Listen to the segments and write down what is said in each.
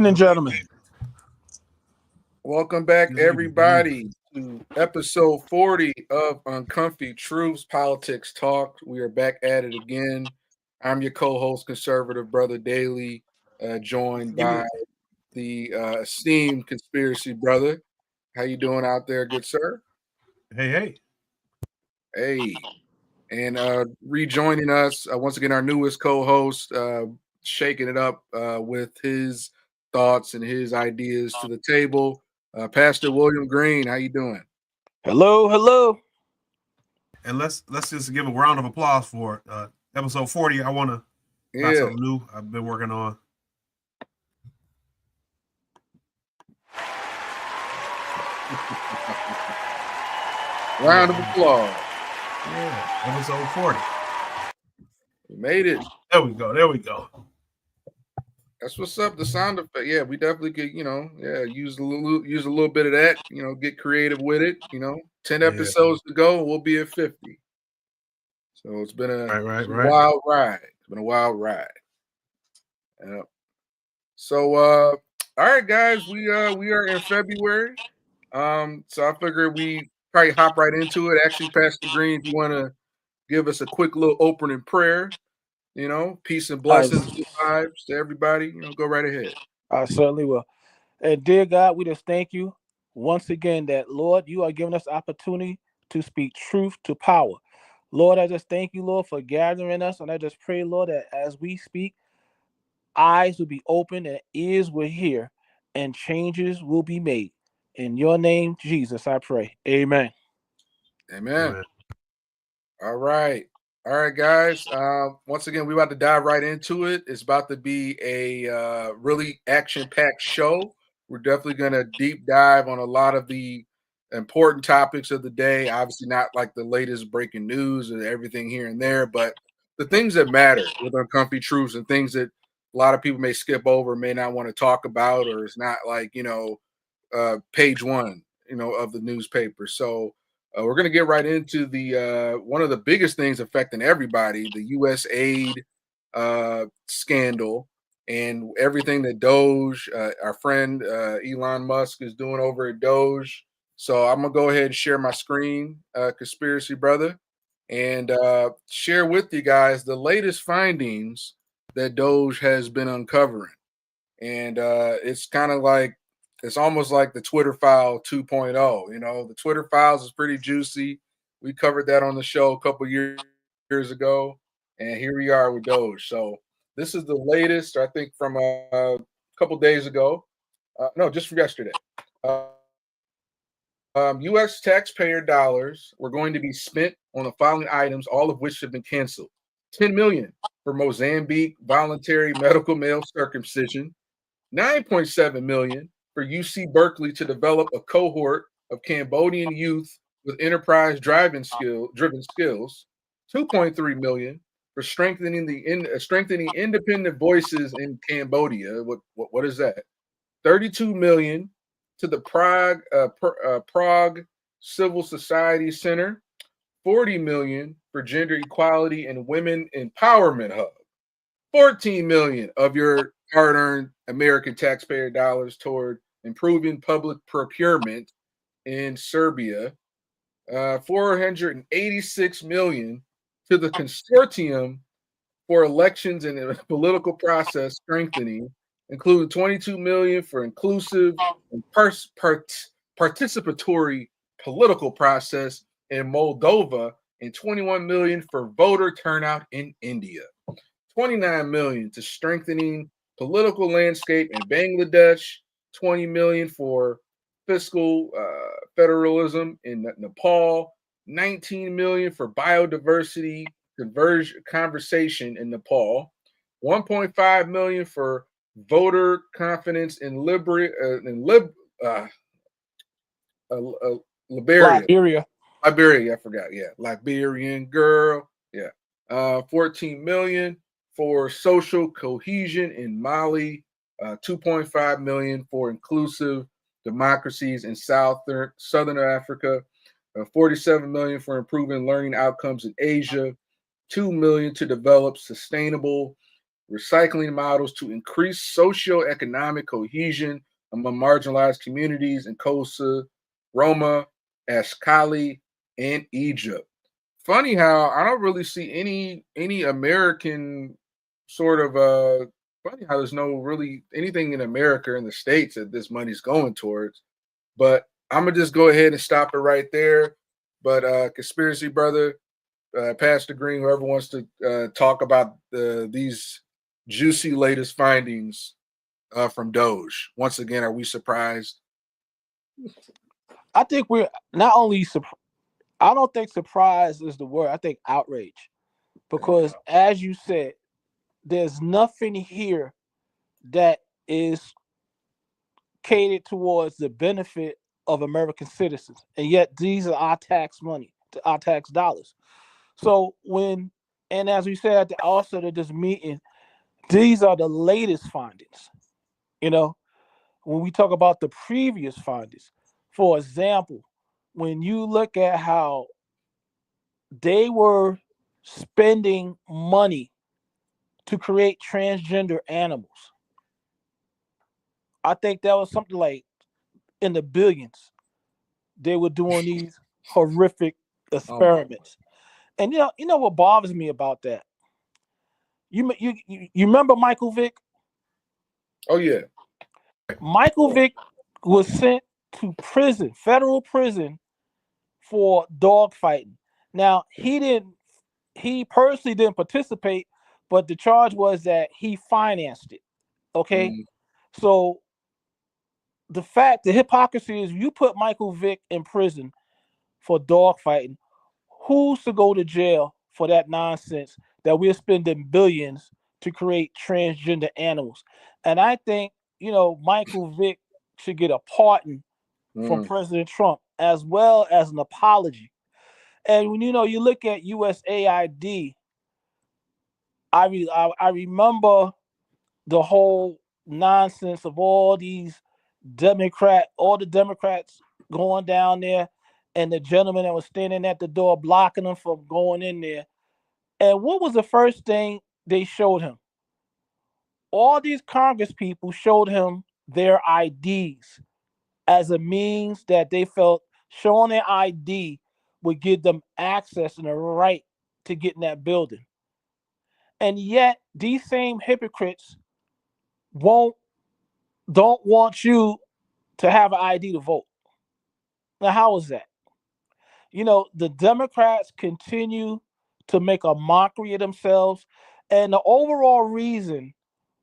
evening, gentlemen. Welcome back, everybody, to episode 40 of Uncomfy Truths, Politics Talk. We are back at it again. I'm your co-host, conservative brother Daly, joined by the esteemed conspiracy brother. How you doing out there, good sir? Hey. And rejoining us once again, our newest co-host, shaking it up with his thoughts and his ideas to the table. Pastor William Green, how you doing? Hello. And let's just give a round of applause for episode 40. I want to try something new I've been working on. Round of applause. Yeah, episode 40. We made it. There we go. That's what's up. The sound effect. Yeah, we definitely could, use a little bit of that, get creative with it. 10 episodes to go, we'll be at 50. So it's been a wild ride. It's been a wild ride. Yep. So all right, guys, we are in February. So I figured we probably hop right into it. Actually, Pastor Green, if you want to give us a quick little opening prayer, peace and blessings, good vibes to everybody. Go right ahead. I certainly will. And dear God, we just thank you once again that, Lord, you are giving us opportunity to speak truth to power. Lord, I just thank you, Lord, for gathering us. And I just pray, Lord, that as we speak, eyes will be open and ears will hear and changes will be made. In your name, Jesus, I pray. Amen. Amen. All right, guys. Once again, we're about to dive right into it. It's about to be a really action-packed show. We're definitely going to deep dive on a lot of the important topics of the day. Obviously, not like the latest breaking news and everything here and there, but the things that matter with Uncomfy Truths and things that a lot of people may skip over, may not want to talk about, or it's not like page one, of the newspaper. So. We're going to get right into the one of the biggest things affecting everybody, the U.S. aid scandal and everything that DOGE, our friend Elon Musk is doing over at DOGE. So I'm going to go ahead and share my screen, conspiracy brother, and share with you guys the latest findings that DOGE has been uncovering. And it's kind of like, it's almost like the Twitter file 2.0. The Twitter files is pretty juicy. We covered that on the show a couple years ago, and here we are with DOGE. So this is the latest, I think, from a couple days ago. No, just from yesterday. U.S. taxpayer dollars were going to be spent on the following items, all of which have been canceled. $10 million for Mozambique voluntary medical male circumcision. $9.7 million for UC Berkeley to develop a cohort of Cambodian youth with enterprise driven skills. $2.3 million for strengthening independent voices in Cambodia. What is that? $32 million to the Prague Civil Society Center. $40 million for Gender Equality and Women Empowerment Hub. $14 million of your hard-earned American taxpayer dollars toward improving public procurement in Serbia. $486 million to the Consortium for Elections and Political Process Strengthening, including $22 million for inclusive and participatory political process in Moldova, and $21 million for voter turnout in India. $29 million to strengthening political landscape in Bangladesh, $20 million for fiscal federalism in Nepal, $19 million for biodiversity conversation in Nepal, $1.5 million for voter confidence in Liberia. Liberia, I forgot. Yeah, Liberian girl. Yeah, $14 million for social cohesion in Mali, $2.5 million for inclusive democracies in Southern Africa, $47 million for improving learning outcomes in Asia, $2 million to develop sustainable recycling models to increase socio-economic cohesion among marginalized communities in Kosovo, Roma, Ashkali, and Egypt. Funny how I don't really see any American sort of funny how there's no really anything in America in the States that this money's going towards. But I'm gonna just go ahead and stop it right there. But conspiracy brother, Pastor Green, whoever wants to talk about these juicy latest findings from DOGE. Once again, are we surprised? I think we're not only surprised. I don't think surprise is the word. I think outrage. Because as you said, there's nothing here that is catered towards the benefit of American citizens. And yet these are our tax money, our tax dollars. So and as we said at the outset of this meeting, these are the latest findings. When we talk about the previous findings, for example, when you look at how they were spending money to create transgender animals, I think that was something like in the billions. They were doing these horrific experiments. And you know what bothers me about that? You remember Michael Vick? Oh yeah. Michael Vick was sent to prison, federal prison, for dog fighting. Now he personally didn't participate, but the charge was that he financed it. Okay. So the hypocrisy is you put Michael Vick in prison for dog fighting. Who's to go to jail for that nonsense that we're spending billions to create transgender animals? And I think, Michael Vick should get a pardon from President Trump as well as an apology. And when you look at USAID, I remember the whole nonsense of all the Democrats going down there, and the gentleman that was standing at the door blocking them from going in there. And what was the first thing they showed him? All these Congress people showed him their IDs as a means that they felt showing their ID would give them access and a right to get in that building. And yet these same hypocrites don't want you to have an ID to vote. Now, how is that? The Democrats continue to make a mockery of themselves. And the overall reason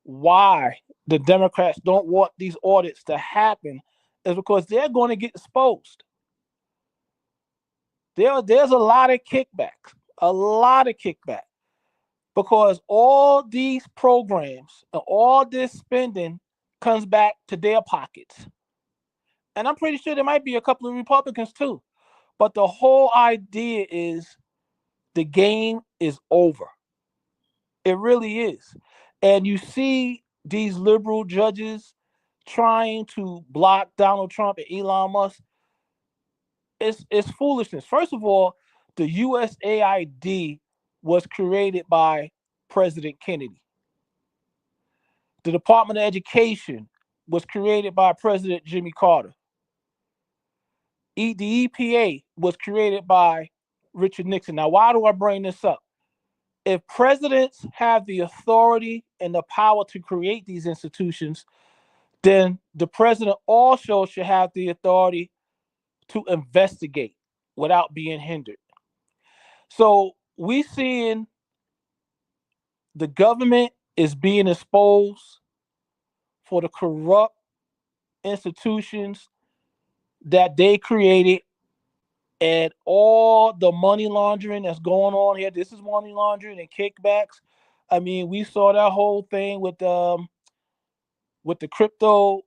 why the Democrats don't want these audits to happen is because they're going to get exposed. There's a lot of kickback, because all these programs and all this spending comes back to their pockets. And I'm pretty sure there might be a couple of Republicans too. But the whole idea is the game is over. It really is. And you see these liberal judges trying to block Donald Trump and Elon Musk. It's foolishness. First of all, the USAID was created by President Kennedy. The Department of Education was created by President Jimmy Carter. The EPA was created by Richard Nixon. Now, why do I bring this up? If presidents have the authority and the power to create these institutions, then the president also should have the authority to investigate without being hindered. So we seeing the government is being exposed for the corrupt institutions that they created and all the money laundering that's going on here. This is money laundering and kickbacks. I mean, we saw that whole thing with the crypto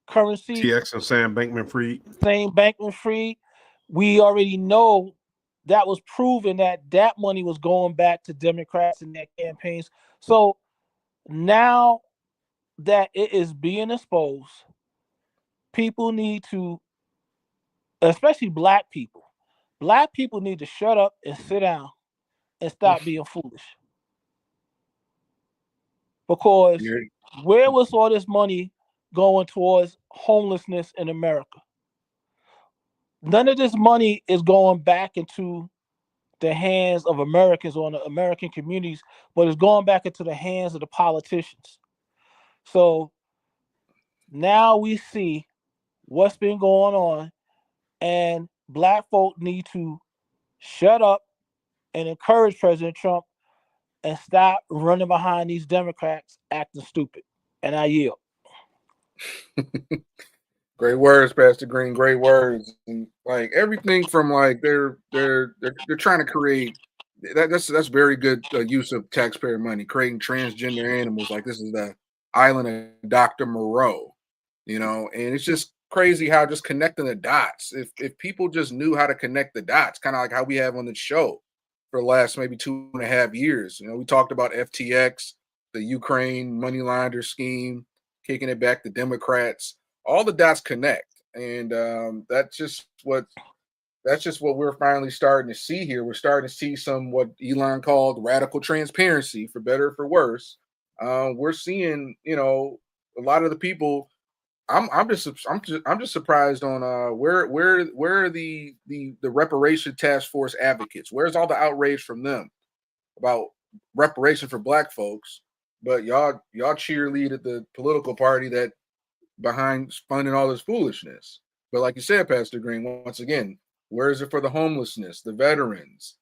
currency. TX and Sam Bankman-Fried. Sam Bankman-Fried. We already know that was proven that money was going back to Democrats and their campaigns. So now that it is being exposed, people need to, especially black people need to shut up and sit down and stop being foolish. because where was all this money going towards homelessness in America? None of this money is going back into the hands of Americans or the American communities, but it's going back into the hands of the politicians. So now we see what's been going on, and Black folk need to shut up and encourage President Trump and stop running behind these Democrats acting stupid. And I yield. Great words, Pastor Green. Great words, and like everything from like they're trying to create that's very good use of taxpayer money, creating transgender animals. Like this is the island of Dr. Moreau, you know, and it's just crazy how just connecting the dots. If people just knew how to connect the dots, kind of like how we have on the show for the last maybe 2.5 years. You know, we talked about FTX, the Ukraine money launderer scheme, kicking it back to Democrats. All the dots connect, and that's just what we're finally starting to see here. We're starting to see some what Elon called radical transparency, for better or for worse. We're seeing, you know, a lot of the people. I'm just surprised on where are the reparation task force advocates? Where's all the outrage from them about reparation for Black folks? But y'all cheerlead at the political party that behind funding all this foolishness. But like you said, Pastor Green, once again, where is it for the homelessness, the veterans,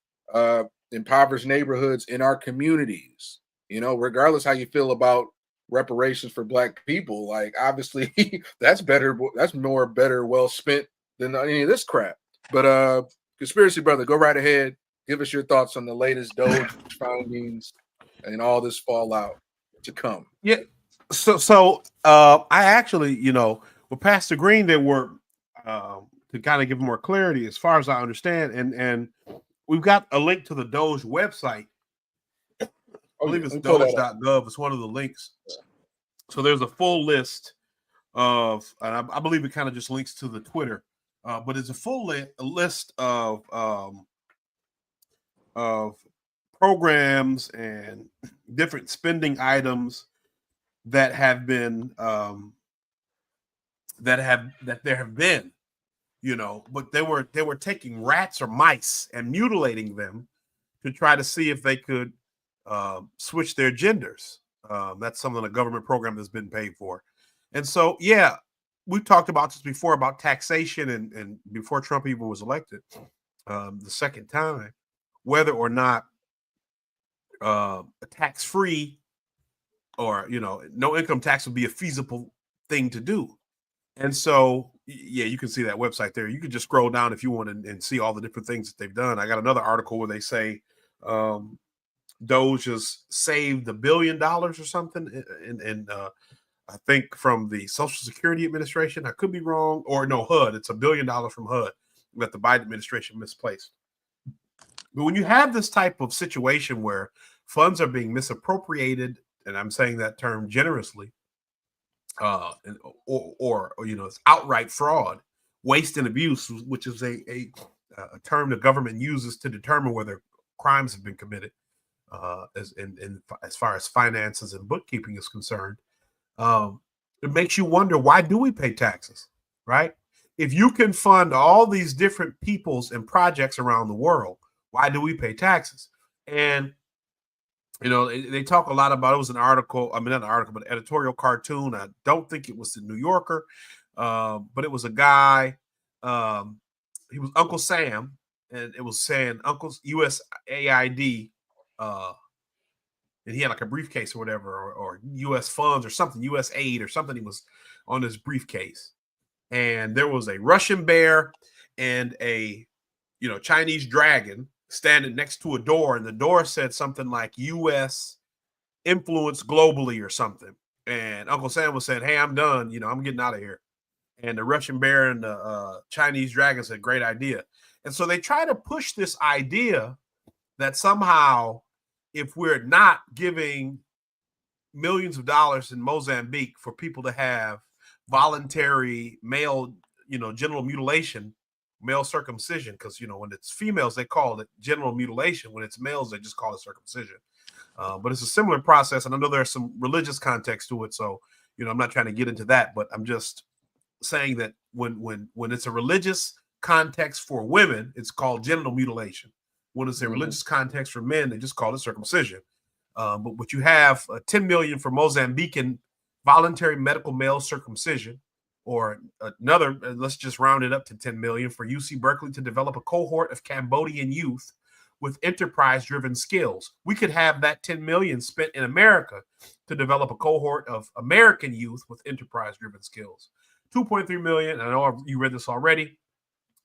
impoverished neighborhoods in our communities? You know, regardless how you feel about reparations for Black people, like obviously that's better well spent than any of this crap. But Conspiracy Brother, go right ahead. Give us your thoughts on the latest DOGE findings and all this fallout to come. Yeah. So I actually, you know, with Pastor Green, there were to kind of give more clarity as far as I understand, and we've got a link to the DOGE website. I believe it's doge.gov. It's one of the links. So there's a full list of, and I believe it kind of just links to the Twitter, but it's a full list of programs and different spending items that have been there have been, you know, but they were taking rats or mice and mutilating them to try to see if they could switch their genders. That's something a government program that's been paid for. And so, yeah, we've talked about this before about taxation and before Trump even was elected the second time, whether or not a tax-free or, you know, no income tax would be a feasible thing to do. And so, yeah, you can see that website there. You can just scroll down if you want and see all the different things that they've done. I got another article where they say DOGE has saved $1 billion or something. And I think from the Social Security Administration, I could be wrong, or no, HUD. It's $1 billion from HUD that the Biden administration misplaced. But when you have this type of situation where funds are being misappropriated, and I'm saying that term generously, or you know, it's outright fraud, waste and abuse, which is a term the government uses to determine whether crimes have been committed, as far as finances and bookkeeping is concerned. It makes you wonder, why do we pay taxes, right? If you can fund all these different peoples and projects around the world, why do we pay taxes? And you know, they talk a lot about, it was an article, I mean, not an article, but an editorial cartoon. I don't think it was the New Yorker, but it was a guy, he was Uncle Sam, and it was saying Uncle's USAID, and he had like a briefcase or whatever, or U.S. funds or something, U.S. aid or something. He was on his briefcase, and there was a Russian bear and a, you know, Chinese dragon standing next to a door, and the door said something like U.S. influence globally or something. And Uncle Sam was saying, "Hey, I'm done. You know, I'm getting out of here." And the Russian bear and the Chinese dragon said, "Great idea." And so they try to push this idea that somehow, if we're not giving millions of dollars in Mozambique for people to have voluntary male, you know, genital mutilation, male circumcision, because, you know, when it's females, they call it genital mutilation. When it's males, they just call it circumcision. But it's a similar process, and I know there's some religious context to it. So, I'm not trying to get into that, but I'm just saying that when it's a religious context for women, it's called genital mutilation. When it's a religious context for men, they just call it circumcision. But what you have 10 million for Mozambican voluntary medical male circumcision, or another, let's just round it up to 10 million for UC Berkeley to develop a cohort of Cambodian youth with enterprise-driven skills. We could have that 10 million spent in America to develop a cohort of American youth with enterprise-driven skills. 2.3 million, I know you read this already,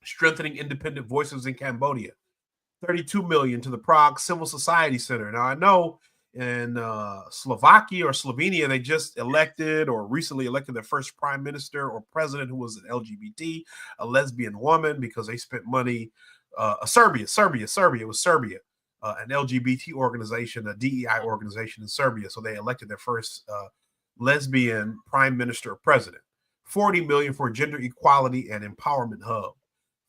strengthening independent voices in Cambodia. 32 million to the Prague Civil Society Center. Now, I know in Slovakia or Slovenia, they just elected or recently elected their first prime minister or president who was an LGBT, a lesbian woman, because they spent money. Serbia, it was Serbia, an LGBT organization, a DEI organization in Serbia. So they elected their first lesbian prime minister or president. 40 million for gender equality and empowerment hub.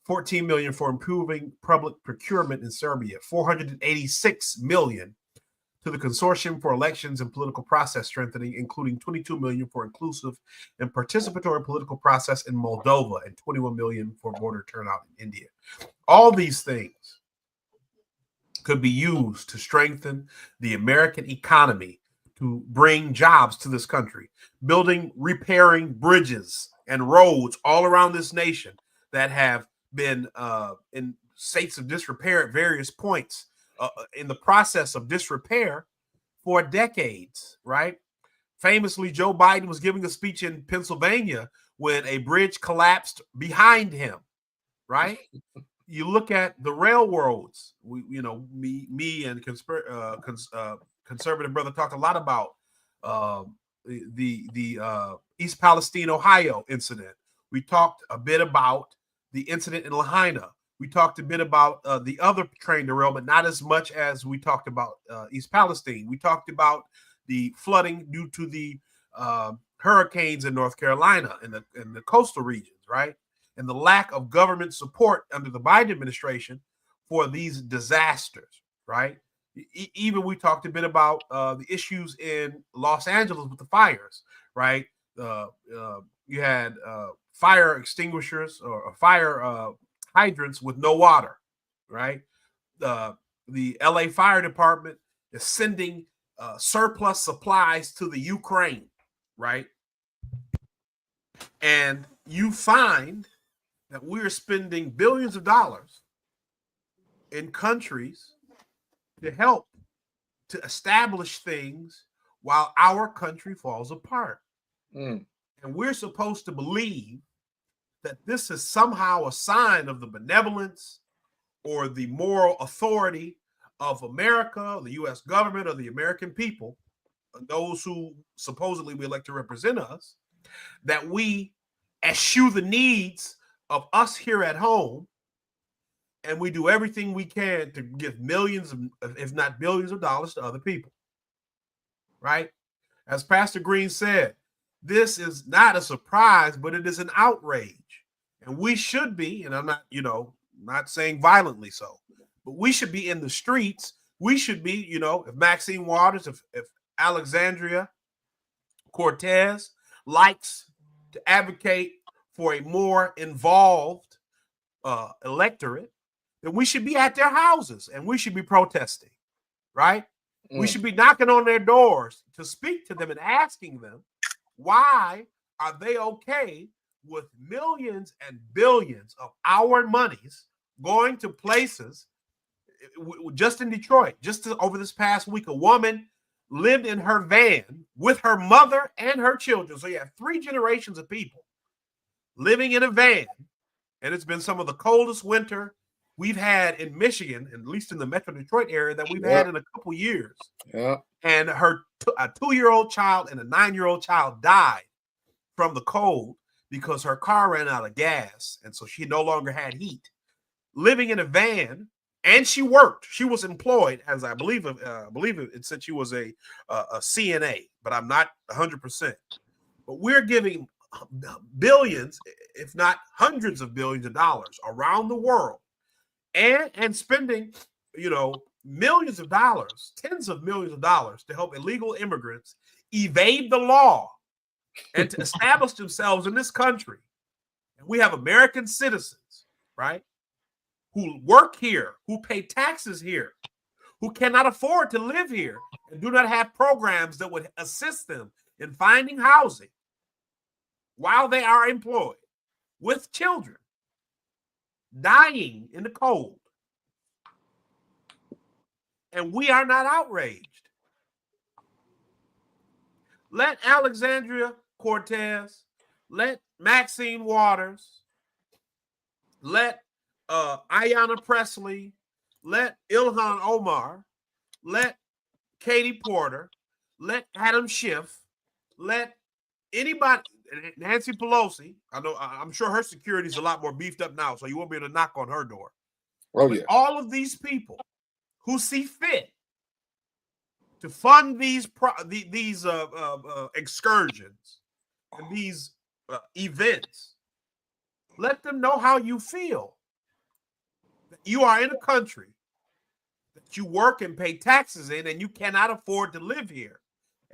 14 million for improving public procurement in Serbia. 486 million to the Consortium for Elections and Political Process Strengthening, including 22 million for inclusive and participatory political process in Moldova and 21 million for voter turnout in India. All these things could be used to strengthen the American economy, to bring jobs to this country, building, repairing bridges and roads all around this nation that have been in states of disrepair at various points in the process of disrepair for decades, right? Famously, Joe Biden was giving a speech in Pennsylvania when a bridge collapsed behind him, right? You look at the railroads. Me and conservative brother talked a lot about the East Palestine, Ohio incident. We talked a bit about the incident in Lahaina. We talked a bit about the other train derailment, not as much as we talked about East Palestine. We talked about the flooding due to the hurricanes in North Carolina and the coastal regions, right? And the lack of government support under the Biden administration for these disasters, right? Even we talked a bit about the issues in Los Angeles with the fires, right? You had fire extinguishers or fire hydrants with no water, right? The LA Fire Department is sending surplus supplies to the Ukraine, right? And you find that we're spending billions of dollars in countries to help to establish things while our country falls apart. And we're supposed to believe that this is somehow a sign of the benevolence or the moral authority of America, the U.S. government, or the American people, those who supposedly we elect to represent us, that we eschew the needs of us here at home, and we do everything we can to give millions, if not billions of dollars to other people, right? As Pastor Green said, this is not a surprise, but it is an outrage. And we should be, and I'm not, not saying violently so, but we should be in the streets. We should be, if Maxine Waters, if Alexandria Cortez likes to advocate for a more involved electorate, then we should be at their houses and we should be protesting, right? We should be knocking on their doors to speak to them and asking them, why are they okay with millions and billions of our monies going to places? Just in Detroit, over this past week, a woman lived in her van with her mother and her children. So you have 3 generations of people living in a van, and it's been some of the coldest winter we've had in Michigan, at least in the Metro Detroit area, that we've had in a couple years. Yeah. And a 2-year-old child and a 9-year-old child died from the cold because her car ran out of gas, and so she no longer had heat. Living in a van, and she worked. She was employed, as I believe it said she was a CNA, but I'm not 100%. But we're giving billions, if not hundreds of billions of dollars around the world, and spending, millions of dollars, tens of millions of dollars to help illegal immigrants evade the law and to establish themselves in this country. And we have American citizens, right, who work here, who pay taxes here, who cannot afford to live here and do not have programs that would assist them in finding housing while they are employed, with children dying in the cold. And we are not outraged. Let Alexandria Cortez, let Maxine Waters, let Ayanna Presley, let Ilhan Omar, let Katie Porter, let Adam Schiff, let anybody, Nancy Pelosi. I'm sure her security is a lot more beefed up now, so you won't be able to knock on her door. Oh, but yeah. All of these people who see fit to fund these excursions and these events, let them know how you feel. You are in a country that you work and pay taxes in, and you cannot afford to live here.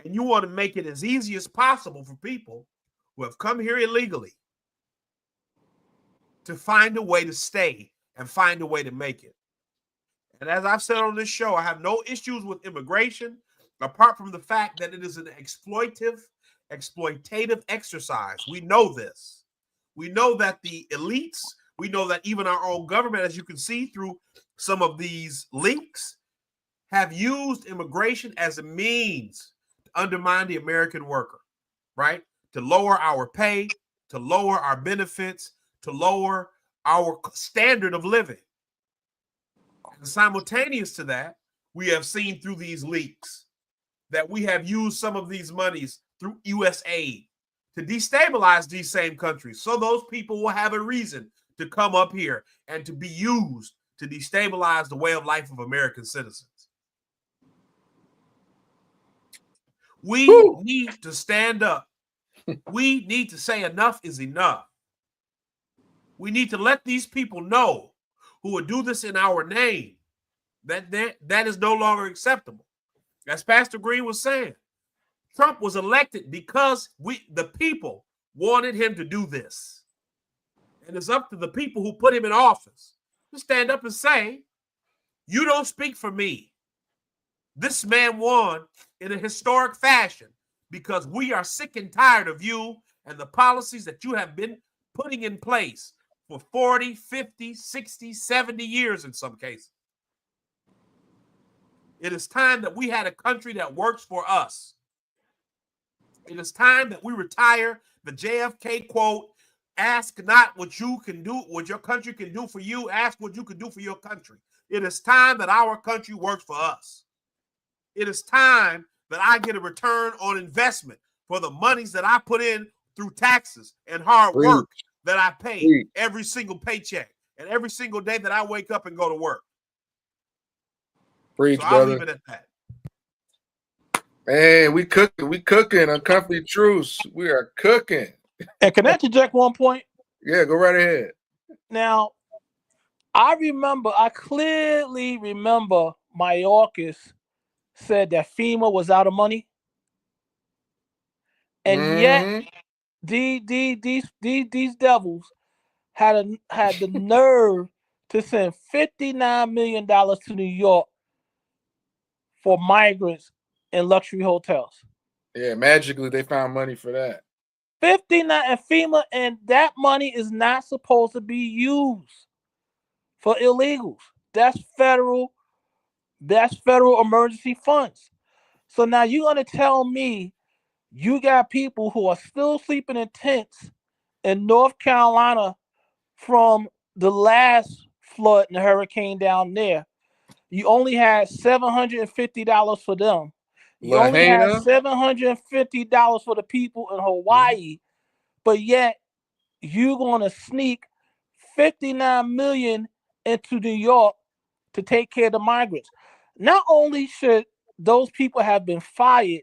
And you want to make it as easy as possible for people who have come here illegally to find a way to stay and find a way to make it. And as I've said on this show, I have no issues with immigration, apart from the fact that it is an exploitative exercise. We know this. We know that the elites, we know that even our own government, as you can see through some of these leaks, have used immigration as a means to undermine the American worker, right? To lower our pay, to lower our benefits, to lower our standard of living. And simultaneous to that, we have seen through these leaks that we have used some of these monies through U.S. aid to destabilize these same countries. So those people will have a reason to come up here and to be used to destabilize the way of life of American citizens. We need to stand up. We need to say enough is enough. We need to let these people know who would do this in our name that is no longer acceptable. As Pastor Green was saying, Trump was elected because the people wanted him to do this. And it's up to the people who put him in office to stand up and say, you don't speak for me. This man won in a historic fashion because we are sick and tired of you and the policies that you have been putting in place for 40, 50, 60, 70 years in some cases. It is time that we had a country that works for us. It is time that we retire the JFK quote, ask not what you can do, what your country can do for you, ask what you can do for your country. It is time that our country works for us. It is time that I get a return on investment for the monies that I put in through taxes and hard work that I pay every single paycheck and every single day that I wake up and go to work. Preach, so I'll brother. leave it at that. Man, we cooking Uncomfortable Truths. We are cooking. And can I interject one point? Yeah, go right ahead. Now, I clearly remember Mayorkas said that FEMA was out of money. And yet these devils had the nerve to send $59 million to New York for migrants in luxury hotels. Yeah, magically they found money for that. 59 and FEMA, and that money is not supposed to be used for illegals. That's federal emergency funds. So now you're gonna tell me you got people who are still sleeping in tents in North Carolina from the last flood and hurricane down there. You only had $750 for them. You only had $750 for the people in Hawaii, but yet you're gonna sneak $59 million into New York to take care of the migrants. Not only should those people have been fired,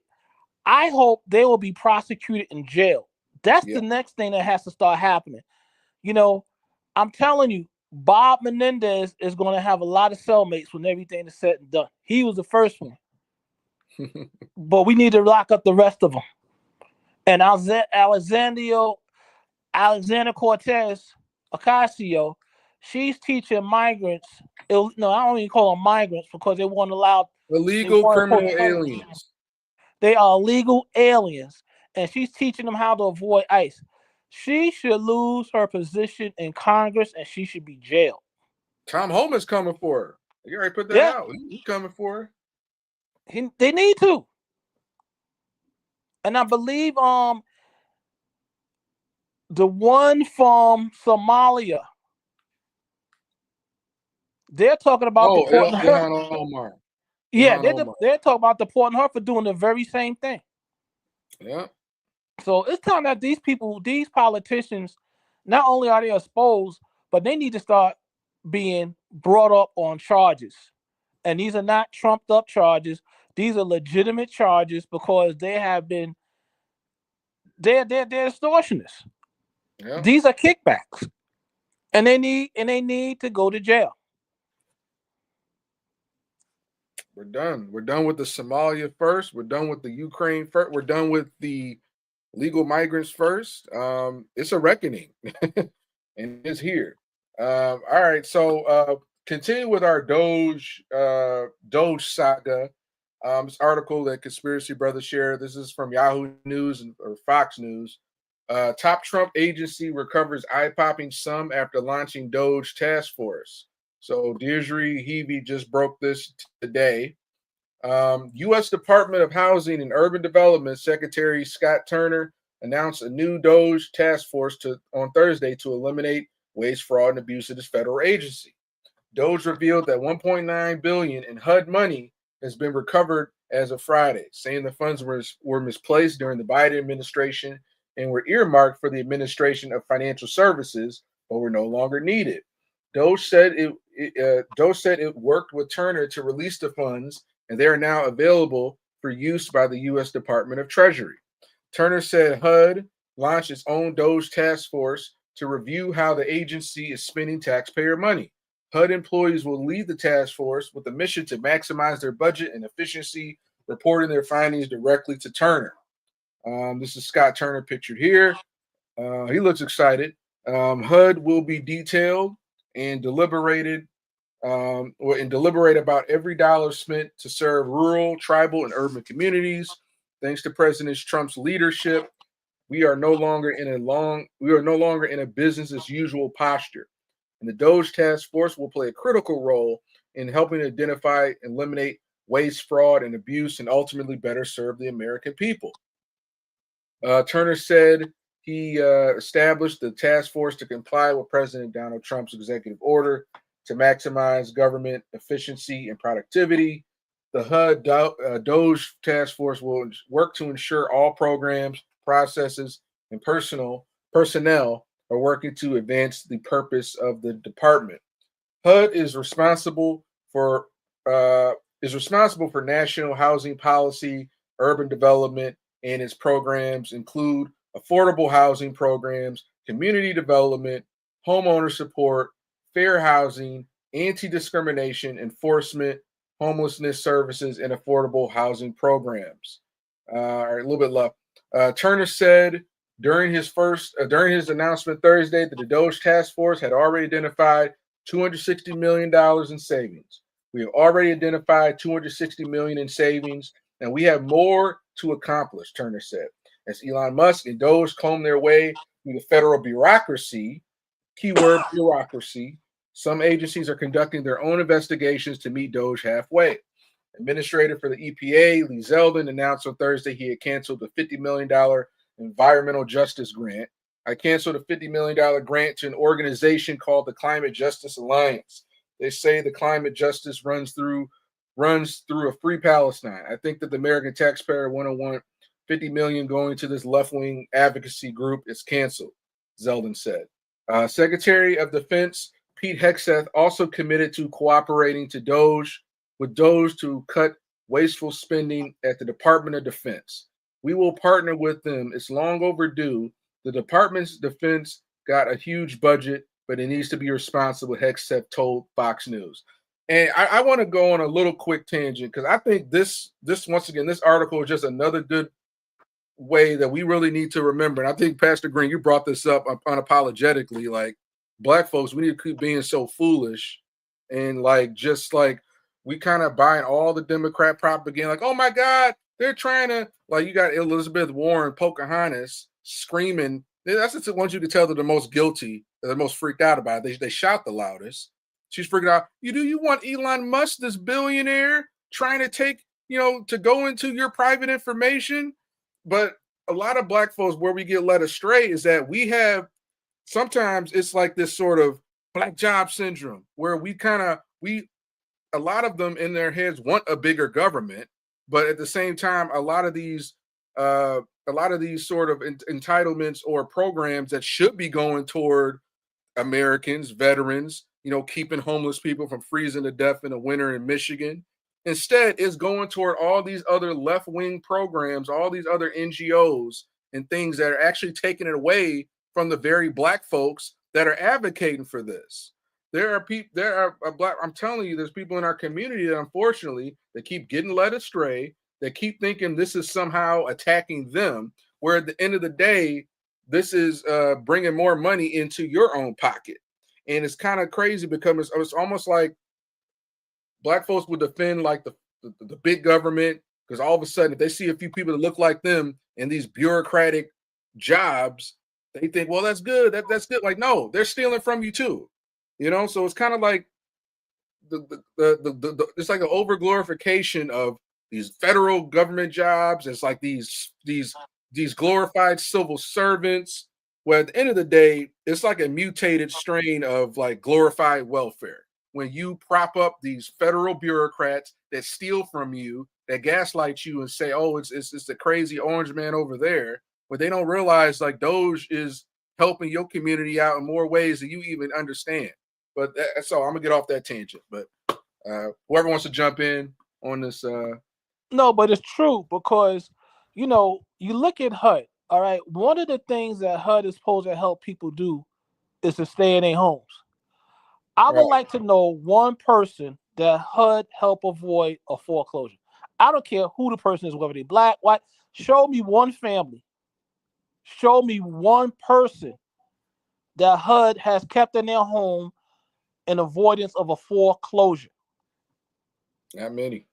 I hope they will be prosecuted in jail. That's the next thing that has to start happening. You know, I'm telling you, Bob Menendez is going to have a lot of cellmates when everything is said and done. He was the first one. But we need to lock up the rest of them. And Alexandria Cortez Ocasio, she's teaching migrants. No, I don't even call them migrants because they won't allow illegal criminal aliens. They are illegal aliens, and she's teaching them how to avoid ICE. She should lose her position in Congress, and she should be jailed. Tom Homan's coming for her. You already put that out. He's coming for her. They need to. And I believe the one from Somalia, they're talking about deporting her. Yeah, they're talking about deporting her for doing the very same thing. Yeah. So it's time that these people, these politicians, not only are they exposed, but they need to start being brought up on charges. And these are not trumped up charges. These are legitimate charges because they have been, they're extortionists. Yeah. These are kickbacks. And they need to go to jail. We're done. We're done with the Somalia first. We're done with the Ukraine first. We're done with the legal migrants first. It's a reckoning, and it's here. All right, so continue with our DOGE saga. This article that Conspiracy Brothers shared. This is from Yahoo News or Fox News. Top Trump agency recovers eye-popping sum after launching DOGE task force. So Deirdre Heavey just broke this today. U.S. Department of Housing and Urban Development Secretary Scott Turner announced a new DOGE task force on Thursday to eliminate waste, fraud, and abuse of this federal agency. DOGE revealed that $1.9 billion in HUD money has been recovered as of Friday, saying the funds were misplaced during the Biden administration and were earmarked for the administration of financial services, but were no longer needed. DOGE said it worked with Turner to release the funds, and they are now available for use by the U.S. Department of Treasury. Turner said HUD launched its own DOGE task force to review how the agency is spending taxpayer money. HUD employees will lead the task force with a mission to maximize their budget and efficiency, reporting their findings directly to Turner. This is Scott Turner pictured here. He looks excited. HUD will be detailed and deliberate about every dollar spent to serve rural, tribal, and urban communities. Thanks to President Trump's leadership, we are no longer in a business as usual posture. And the DOGE task force will play a critical role in helping identify, eliminate waste, fraud, and abuse, and ultimately better serve the American people. Turner said he established the task force to comply with President Donald Trump's executive order to maximize government efficiency and productivity. The HUD DOGE task force will work to ensure all programs, processes, and personnel are working to advance the purpose of the department. HUD is responsible for national housing policy, urban development, and its programs include affordable housing programs, community development, homeowner support, fair housing, anti-discrimination enforcement, homelessness services, and affordable housing programs. All right, a little bit left. Turner said during his announcement Thursday that the DOGE task force had already identified $260 million in savings. We have already identified $260 million in savings, and we have more to accomplish, Turner said. As Elon Musk and DOGE comb their way through the federal bureaucracy, keyword bureaucracy, some agencies are conducting their own investigations to meet DOGE halfway. Administrator for the EPA, Lee Zeldin, announced on Thursday he had canceled the $50 million environmental justice grant. I canceled a $50 million grant to an organization called the Climate Justice Alliance. They say the climate justice runs through a free Palestine. I think that the American taxpayer wouldn't want $50 million going to this left-wing advocacy group. It's canceled, Zeldin said. Secretary of Defense Pete Hegseth also committed to cooperating with DOGE to cut wasteful spending at the Department of Defense. We will partner with them. It's long overdue. The Department's defense got a huge budget. but it needs to be responsible, Hegseth told Fox News. And I want to go on a little quick tangent because I think this once again, this article is just another good way that we really need to remember. And I think, Pastor Green, you brought this up unapologetically. Like, Black folks, we need to keep being so foolish and just we kind of buying all the Democrat propaganda. Like, oh my God, they're trying to, you got Elizabeth Warren, Pocahontas screaming. That's just the ones you can tell they're the most guilty, they're the most freaked out about it. They shout the loudest. She's freaking out. You want Elon Musk, this billionaire, trying to take, to go into your private information? But a lot of Black folks, where we get led astray is that we have, sometimes it's like this sort of black job syndrome where a lot of them in their heads want a bigger government, but at the same time, a lot of these sort of entitlements or programs that should be going toward Americans, veterans, keeping homeless people from freezing to death in the winter in Michigan, instead is going toward all these other left-wing programs, all these other NGOs and things that are actually taking it away from the very Black folks that are advocating for this. I'm telling you, there's people in our community that unfortunately they keep getting led astray. They keep thinking this is somehow attacking them, where at the end of the day, this is bringing more money into your own pocket. And it's kind of crazy because it's almost like Black folks would defend the big government, because all of a sudden, if they see a few people that look like them in these bureaucratic jobs, they think, well, that's good. That's good. Like, no, they're stealing from you too. So it's kind of like it's like an overglorification of these federal government jobs. It's like these glorified civil servants, where at the end of the day, it's like a mutated strain of glorified welfare. When you prop up these federal bureaucrats that steal from you, that gaslight you and say, oh, it's the crazy orange man over there, but they don't realize DOGE is helping your community out in more ways than you even understand. But that's all. I'm gonna get off that tangent. But whoever wants to jump in on this. No, but it's true because, you look at HUD. All right. One of the things that HUD is supposed to help people do is to stay in their homes. I would like to know one person that HUD help avoid a foreclosure. I don't care who the person is, whether they're Black, white. Show me one family. Show me one person that HUD has kept in their home in avoidance of a foreclosure. Not many.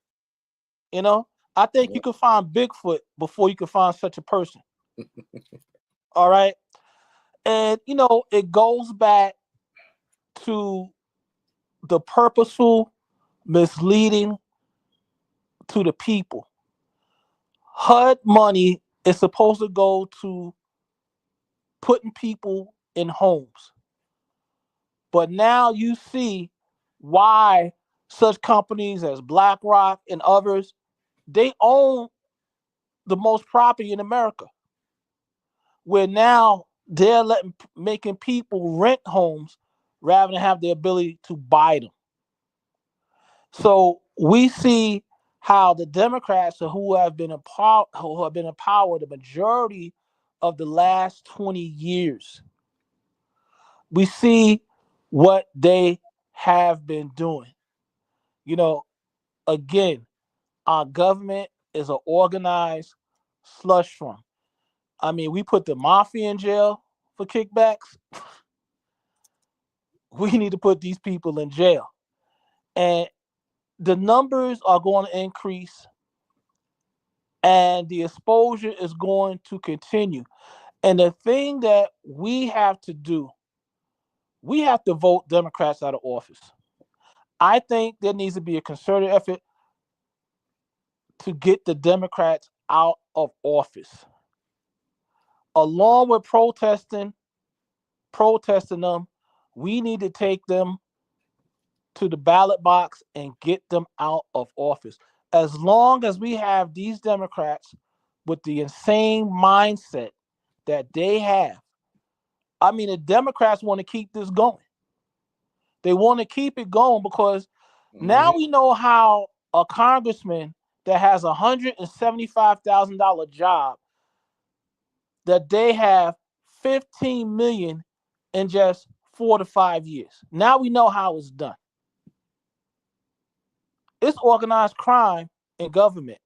I think you can find Bigfoot before you can find such a person. All right. And, it goes back to the purposeful misleading to the people. HUD money is supposed to go to putting people in homes. But now you see why such companies as BlackRock and others, they own the most property in America, where now they're making people rent homes rather than have the ability to buy them. So we see how the Democrats who have been in power the majority of the last 20 years, we see what they have been doing. Again, our government is an organized slush fund. I mean, we put the mafia in jail for kickbacks. We need to put these people in jail. And the numbers are going to increase, and the exposure is going to continue. And the thing that we have to do, we have to vote Democrats out of office. I think there needs to be a concerted effort to get the Democrats out of office. Along with protesting them, we need to take them to the ballot box and get them out of office. As long as we have these Democrats with the insane mindset that they have, the Democrats want to keep this going. They want to keep it going because now we know how a congressman that has a $175,000 job, that they have $15 million in just 4 to 5 years. Now we know how it's done. It's organized crime in government.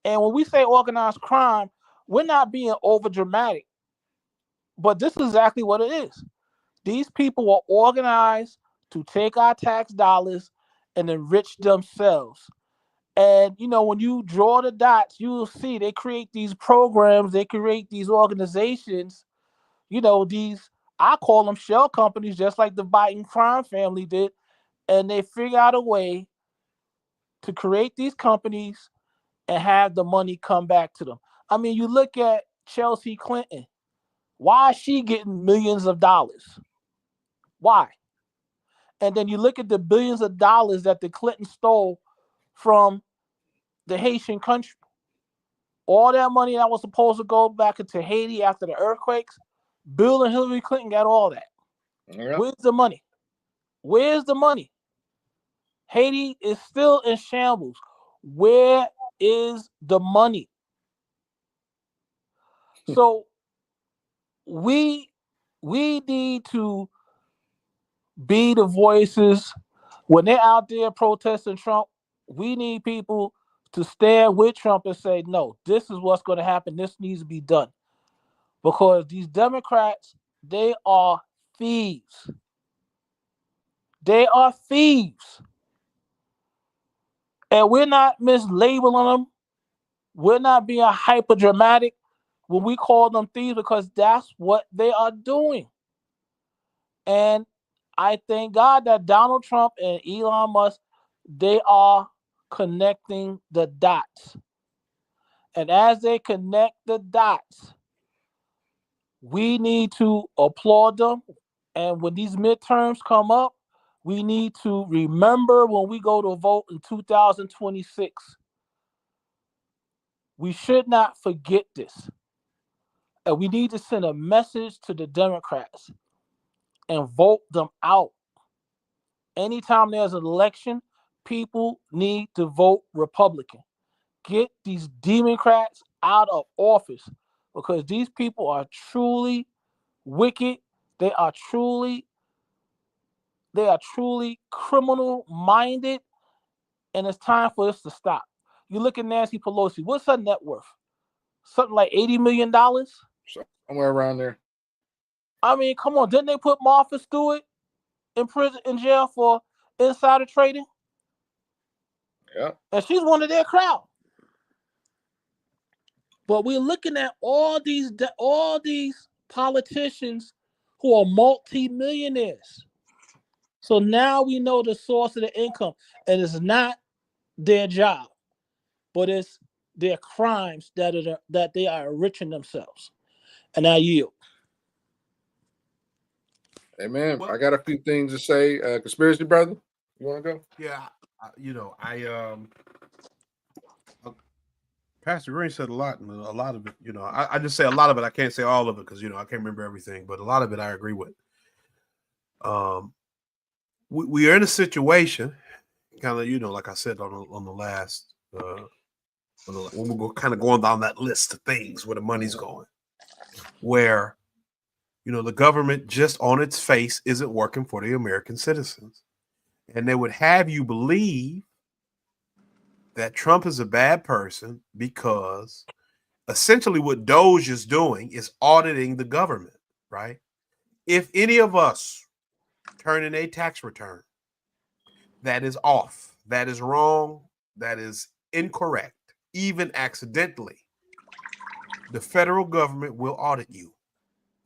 And when we say organized crime, we're not being over dramatic, but this is exactly what it is. These people are organized to take our tax dollars and enrich themselves. And, you know, when you draw the dots, you will see they create these programs, they create these organizations, you know, these, I call them shell companies, just like the Biden crime family did. And they figure out a way to create these companies and have the money come back to them. I mean, you look at Chelsea Clinton. Why is she getting millions of dollars? Why? And then you look at the billions of dollars that the Clintons stole from the Haitian country. All that money that was supposed to go back into Haiti after the earthquakes, Bill and Hillary Clinton got all that. Yeah. Where's the money? Where's the money? Haiti is still in shambles. Where is the money? So we need to be the voices when they're out there protesting Trump. We need people to stand with Trump and say, no, this is what's going to happen. This needs to be done. Because these Democrats, they are thieves. They are thieves. And we're not mislabeling them. We're not being hyper dramatic when we call them thieves, because that's what they are doing. And I thank God that Donald Trump and Elon Musk, they are connecting the dots. And as they connect the dots, we need to applaud them. And when these midterms come up, we need to remember when we go to vote in 2026. We should not forget this. And we need to send a message to the Democrats and vote them out. Anytime there's an election, people need to vote Republican. Get these Democrats out of office, because these people are truly wicked. They are truly criminal-minded, and it's time for this to stop. You look at Nancy Pelosi. What's her net worth? Something like $80 million? Somewhere around there. I mean, come on. Didn't they put Martha Stewart in jail for insider trading? Yeah. And she's one of their crowd. But we're looking at all these politicians who are multi-millionaires. So now we know the source of the income. And it's not their job, but it's their crimes that they are enriching themselves. And I yield. Hey, man, I got a few things to say. Conspiracy brother, you want to go? Yeah, Pastor Green said a lot, and a lot of it, I just say a lot of it. I can't say all of it because, I can't remember everything, but a lot of it I agree with. We are in a situation, kind of, like I said on the last, when we go kind of going down that list of things where the money's going, where, the government just on its face isn't working for the American citizens. And they would have you believe that Trump is a bad person because essentially what DOGE is doing is auditing the government, right? If any of us turn in a tax return that is off, that is wrong, that is incorrect, even accidentally, the federal government will audit you,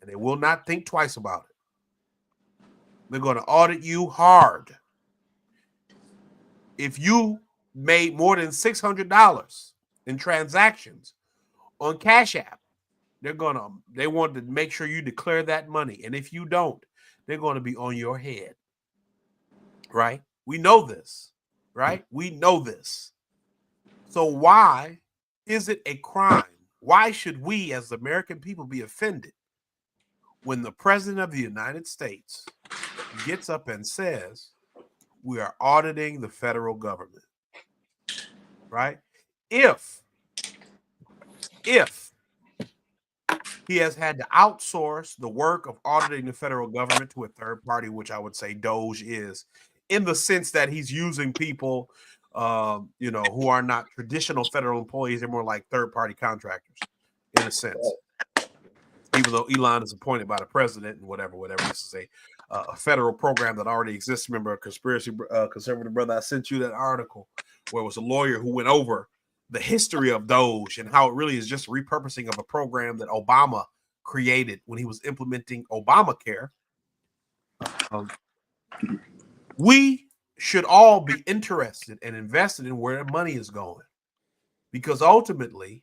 and they will not think twice about it. They're going to audit you hard. If you made more than $600 in transactions on Cash App, they want to make sure you declare that money. And if you don't, they're going to be on your head. Right? We know this, right? We know this. So why is it a crime? Why should we as American people be offended when the president of the United States gets up and says, we are auditing the federal government? Right? If He has had to outsource the work of auditing the federal government to a third party, which I would say DOGE is, in the sense that he's using people, who are not traditional federal employees. They're more like third-party contractors, in a sense. Even though Elon is appointed by the president and whatever, this is a federal program that already exists. Remember, a conservative brother, I sent you that article where it was a lawyer who went over the history of DOGE and how it really is just repurposing of a program that Obama created when he was implementing Obamacare. We should all be interested and invested in where money is going, because ultimately,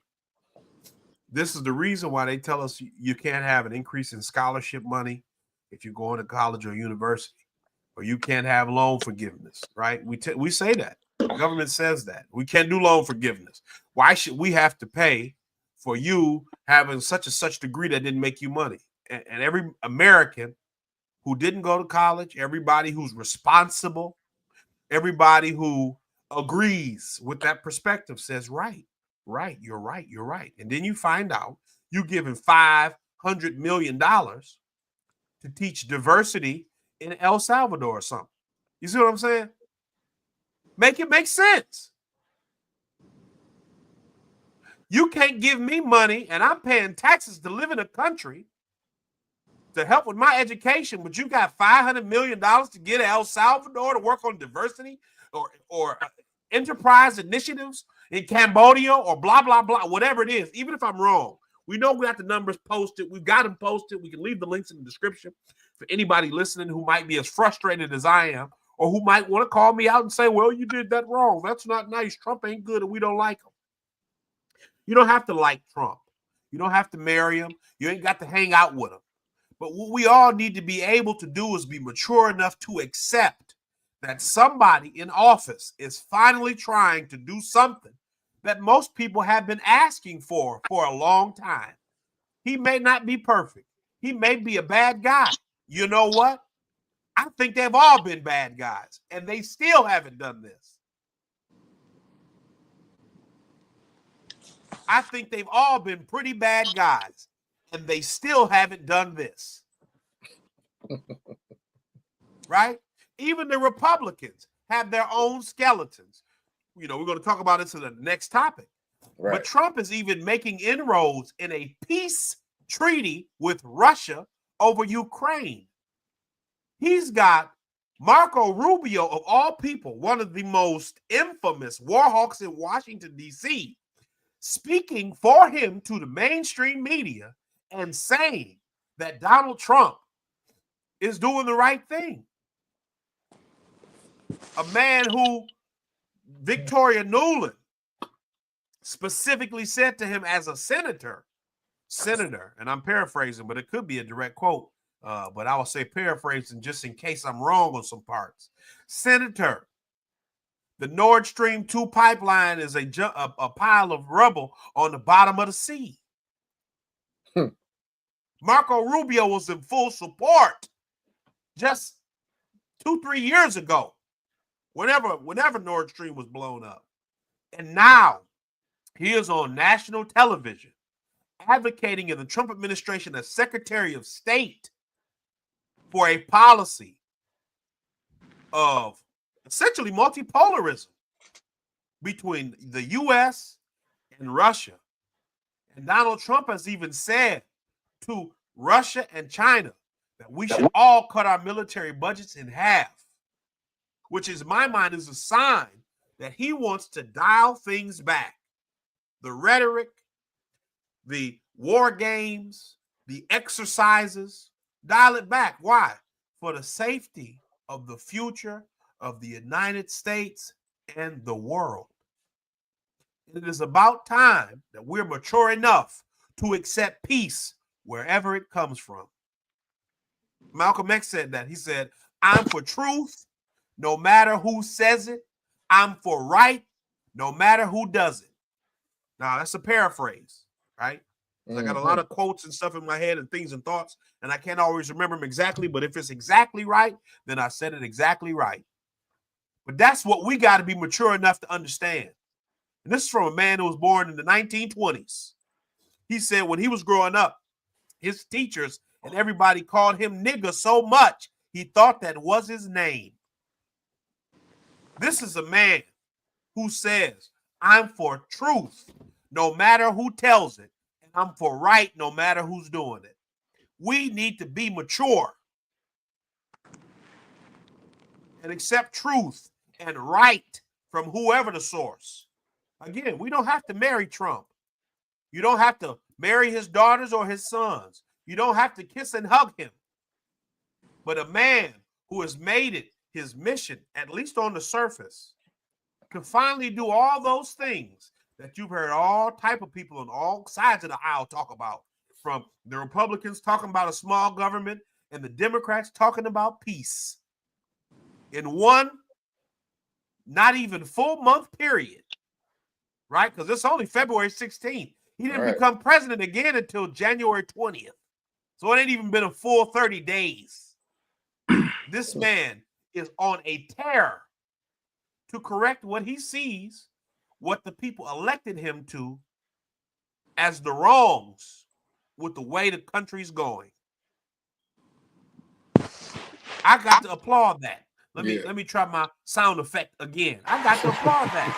this is the reason why they tell us you can't have an increase in scholarship money if you're going to college or university, or you can't have loan forgiveness, right? We say that. The government says that. We can't do loan forgiveness. Why should we have to pay for you having such and such degree that didn't make you money? And every American who didn't go to college, everybody who's responsible, everybody who agrees with that perspective says, right, you're right. And then you find out you're giving $500 million to teach diversity in El Salvador or something. You see what I'm saying? Make it make sense. You can't give me money and I'm paying taxes to live in a country to help with my education, but you got $500 million to get El Salvador to work on diversity or enterprise initiatives in Cambodia or blah, blah, blah, whatever it is. Even if I'm wrong, we know we got the numbers posted. We've got them posted. We can leave the links in the description for anybody listening who might be as frustrated as I am, or who might want to call me out and say, well, you did that wrong. That's not nice. Trump ain't good and we don't like him. You don't have to like Trump. You don't have to marry him. You ain't got to hang out with him. But what we all need to be able to do is be mature enough to accept that somebody in office is finally trying to do something that most people have been asking for a long time. He may not be perfect. He may be a bad guy. You know what? I think they've all been bad guys, and they still haven't done this. I think they've all been pretty bad guys, and they still haven't done this. Right? Even the Republicans have their own skeletons. We're going to talk about this in the next topic. Right. But Trump is even making inroads in a peace treaty with Russia over Ukraine. He's got Marco Rubio, of all people, one of the most infamous war hawks in Washington, D.C., speaking for him to the mainstream media and saying that Donald Trump is doing the right thing. A man who Victoria Nuland specifically said to him as a senator, and I'm paraphrasing, but it could be a direct quote, but I will say paraphrasing just in case I'm wrong on some parts. Senator, the Nord Stream 2 pipeline is a pile of rubble on the bottom of the sea. Marco Rubio was in full support just 2-3 years ago, whenever Nord Stream was blown up. And now he is on national television advocating in the Trump administration as Secretary of State for a policy of essentially multipolarism between the U.S. and Russia. And Donald Trump has even said to Russia and China that we should all cut our military budgets in half, which in my mind is a sign that he wants to dial things back. The rhetoric, the war games, the exercises, dial it back. Why? For the safety of the future of the United States and the world. It is about time that we're mature enough to accept peace wherever it comes from. Malcolm X said that. He said, I'm for truth, no matter who says it. I'm for right, no matter who does it. Now, that's a paraphrase, right? I got a lot of quotes and stuff in my head and things and thoughts, and I can't always remember them exactly, but if it's exactly right, then I said it exactly right. But that's what we got to be mature enough to understand. And this is from a man who was born in the 1920s. He said when he was growing up, his teachers and everybody called him nigger so much, he thought that was his name. This is a man who says, I'm for truth, no matter who tells it, and I'm for right, no matter who's doing it. We need to be mature and accept truth and right from whoever the source. Again, we don't have to marry Trump. You don't have to marry his daughters or his sons. You don't have to kiss and hug him. But a man who has made it his mission, at least on the surface, to finally do all those things that you've heard all type of people on all sides of the aisle talk about, from the Republicans talking about a small government and the Democrats talking about peace. In one, not even full month period, right? Because it's only February 16th. He didn't become president again until January 20th. So it ain't even been a full 30 days. This man is on a tear to correct what he sees, what the people elected him to, as the wrongs with the way the country's going. I got to applaud that. Let me try my sound effect again. I got to applaud that.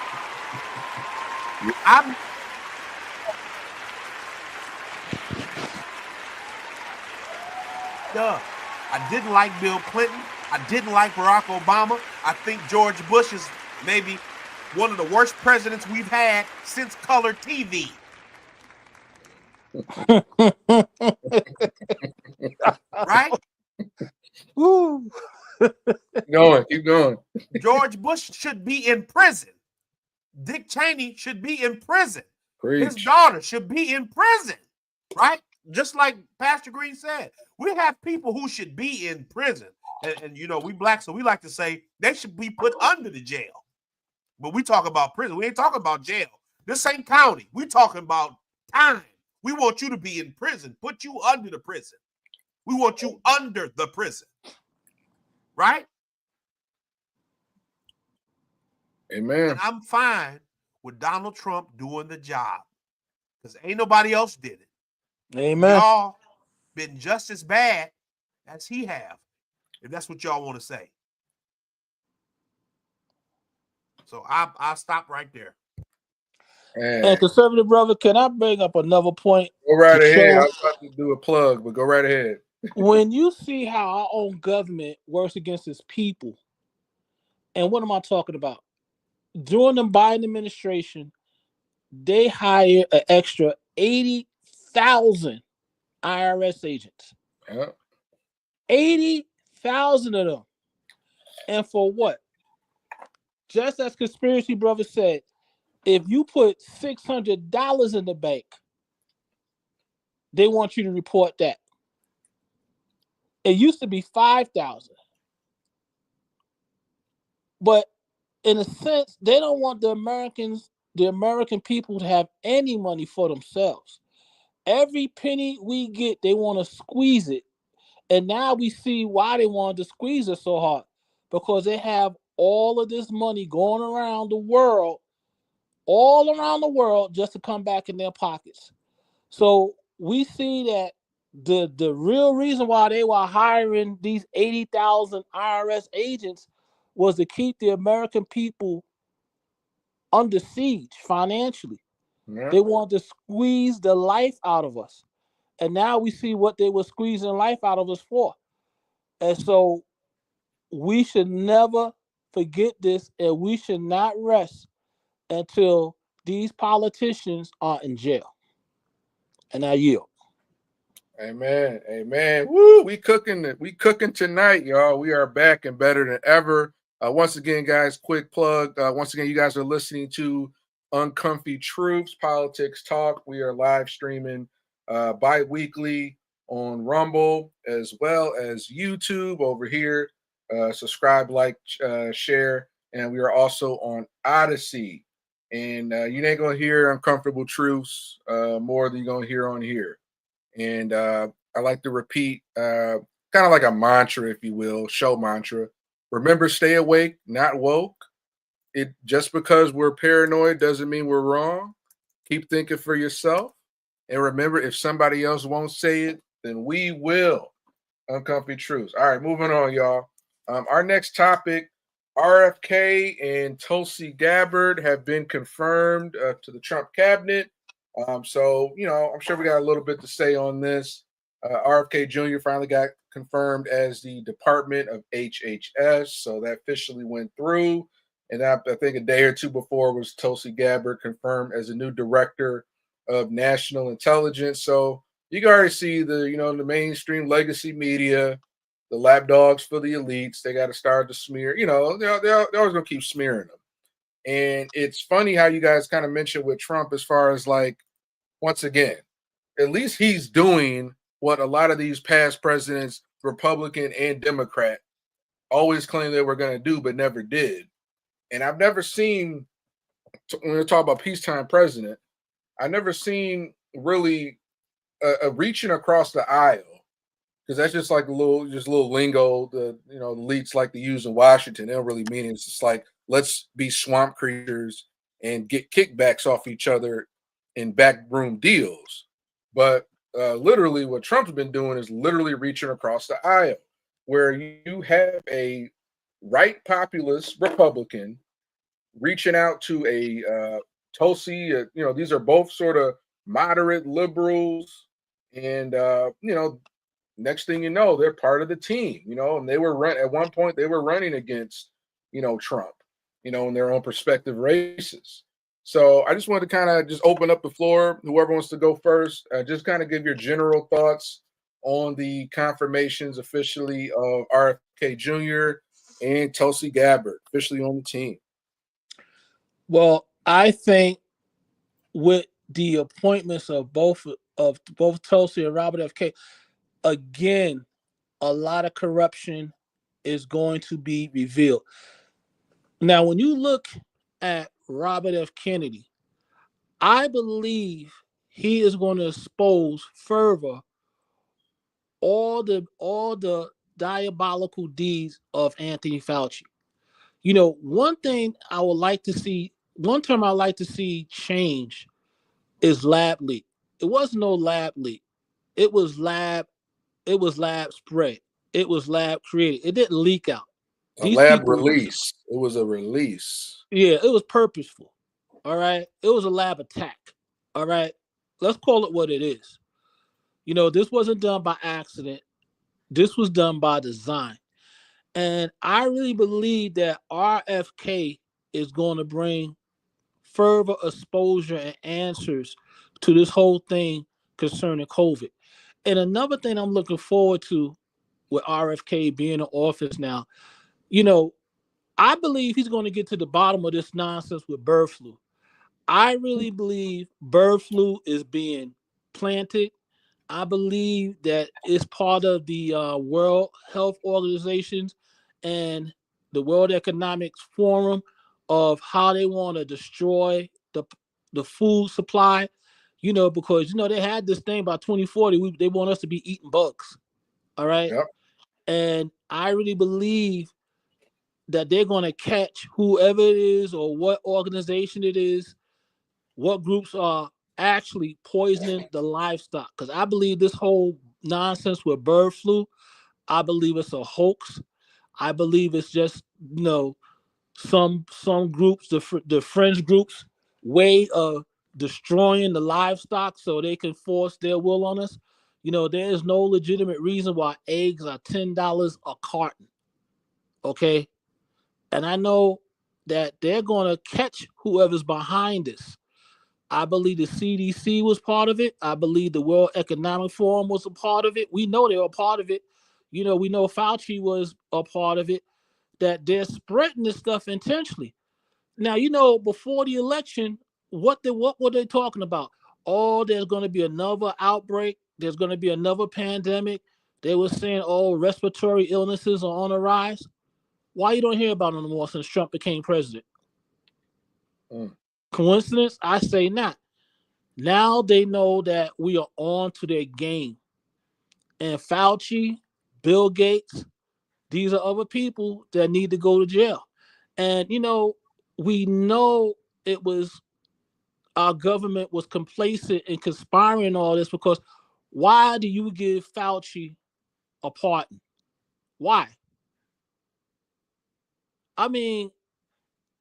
I didn't like Bill Clinton. I didn't like Barack Obama. I think George Bush is maybe one of the worst presidents we've had since color TV. Right? Woo. Keep going. George Bush should be in prison. Dick Cheney should be in prison. Preach. His daughter should be in prison. Right? Just like Pastor Green said, we have people who should be in prison. And you know, we black, so we like to say they should be put under the jail. But we talk about prison. We ain't talking about jail. This ain't county. We talking about time. We want you to be in prison. Put you under the prison. We want you under the prison. Right? Amen. And I'm fine with Donald Trump doing the job, because ain't nobody else did it. Amen. Y'all been just as bad as he have, if that's what y'all want to say. So I'll stop right there. And conservative brother, can I bring up another point? Go right ahead. I was about to do a plug, but go right ahead. When you see how our own government works against its people, and what am I talking about? During the Biden administration, they hired an extra 80,000 IRS agents. Yep. 80,000 of them. And for what? Just as Conspiracy Brother said, if you put $600 in the bank, they want you to report that. It used to be 5,000. But in a sense, they don't want the American people to have any money for themselves. Every penny we get, they want to squeeze it. And now we see why they wanted to squeeze it so hard. Because they have all of this money going around the world, all around the world, just to come back in their pockets. So we see that the real reason why they were hiring these 80,000 IRS agents was to keep the American people under siege financially. Yeah. They wanted to squeeze the life out of us. And now we see what they were squeezing life out of us for. And so we should never forget this, and we should not rest until these politicians are in jail. And I yield. Amen. Amen. Woo, we cooking tonight, y'all. We are back and better than ever. Once again, guys, quick plug. Once again, you guys are listening to Uncomfy Truths, Politics Talk. We are live streaming bi-weekly on Rumble as well as YouTube over here. Subscribe, like, share. And we are also on Odyssey. And you ain't going to hear uncomfortable truths more than you're going to hear on here. And I like to repeat kind of like a mantra, if you will, show mantra. Remember, stay awake, not woke. It just because we're paranoid doesn't mean we're wrong. Keep thinking for yourself. And remember, if somebody else won't say it, then we will. Uncomfy truths. All right, moving on, y'all. Our next topic, RFK and Tulsi Gabbard have been confirmed to the Trump cabinet. So, I'm sure we got a little bit to say on this. RFK Jr. finally got confirmed as the Department of HHS. So that officially went through. And I think a day or two before was Tulsi Gabbard confirmed as a new director of national intelligence. So you can already see the mainstream legacy media, the lapdogs for the elites. They got to start to smear. They're always going to keep smearing them. And it's funny how you guys kind of mentioned with Trump as far as like, once again, at least he's doing what a lot of these past presidents, Republican and Democrat, always claimed they were going to do, but never did. And I've never seen, when we talk about peacetime president, I've never seen really a reaching across the aisle, because that's just like a little lingo the elites like to use in Washington. They don't really mean it. It's just like, let's be swamp creatures and get kickbacks off each other in backroom deals. But literally what Trump's been doing is literally reaching across the aisle, where you have a right populist Republican reaching out to a Tulsi. These are both sort of moderate liberals, and next thing you know, they're part of the team. And they were at one point they were running against Trump, in their own prospective races. So I just wanted to kind of just open up the floor. Whoever wants to go first, just kind of give your general thoughts on the confirmations officially of RFK Jr. and Tulsi Gabbard officially on the team. Well, I think with the appointments of both Tulsi and Robert F. Kennedy, again, a lot of corruption is going to be revealed. Now, when you look at Robert F. Kennedy, I believe he is going to expose further all the diabolical deeds of Anthony Fauci. One thing I would like to see, one term I like to see change is lab leak. It wasn't no lab leak. It was lab spread. It was lab created. It didn't leak out. A lab release. It was a release. Yeah, it was purposeful. All right. It was a lab attack. All right. Let's call it what it is. This wasn't done by accident. This was done by design. And I really believe that RFK is going to bring further exposure and answers to this whole thing concerning COVID. And another thing I'm looking forward to with RFK being in office now, I believe he's going to get to the bottom of this nonsense with bird flu. I really believe bird flu is being planted. I believe that it's part of the World Health Organizations and the World Economic Forum of how they want to destroy the food supply, because they had this thing by 2040. They want us to be eating bugs. All right. Yep. And I really believe that they're going to catch whoever it is or what organization it is, what groups are actually poisoning the livestock. Because I believe this whole nonsense with bird flu, I believe it's a hoax. I believe it's just, some groups, the fringe groups, way of destroying the livestock so they can force their will on us. There is no legitimate reason why eggs are $10 a carton. Okay. And I know that they're going to catch whoever's behind this. I believe the CDC was part of it. I believe the World Economic Forum was a part of it. We know they were a part of it. We know Fauci was a part of it, that they're spreading this stuff intentionally. Now, before the election, what were they talking about? Oh, there's going to be another outbreak. There's going to be another pandemic. They were saying, respiratory illnesses are on the rise. Why you don't hear about them anymore since Trump became president? Coincidence? I say not. Now they know that we are on to their game. And Fauci, Bill Gates, these are other people that need to go to jail. And, we know it was our government was complacent in conspiring all this because Why do you give Fauci a pardon? Why? I mean,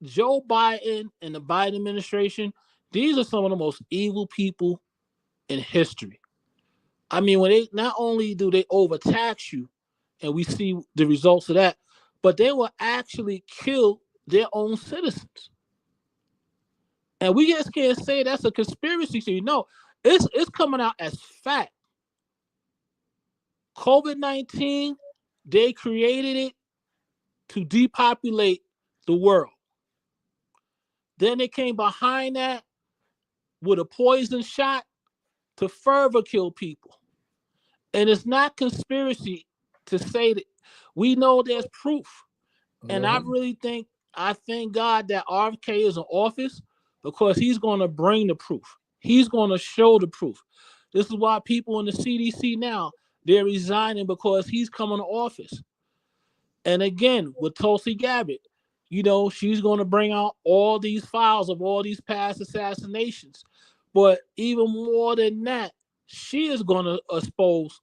Joe Biden and the Biden administration, these are some of the most evil people in history. I mean, when they not only do they overtax you, and we see the results of that, but they will actually kill their own citizens. And we just can't say that's a conspiracy theory. No, it's coming out as fact. COVID-19, they created it to depopulate the world. Then they came behind that with a poison shot to further kill people. And it's not conspiracy to say that. We know there's proof. And I thank God that RFK is in office, because he's going to bring the proof. He's going to show the proof. This is why people in the CDC now, they're resigning, because he's coming to office. And again, with Tulsi Gabbard, she's going to bring out all these files of all these past assassinations. But even more than that, she is going to expose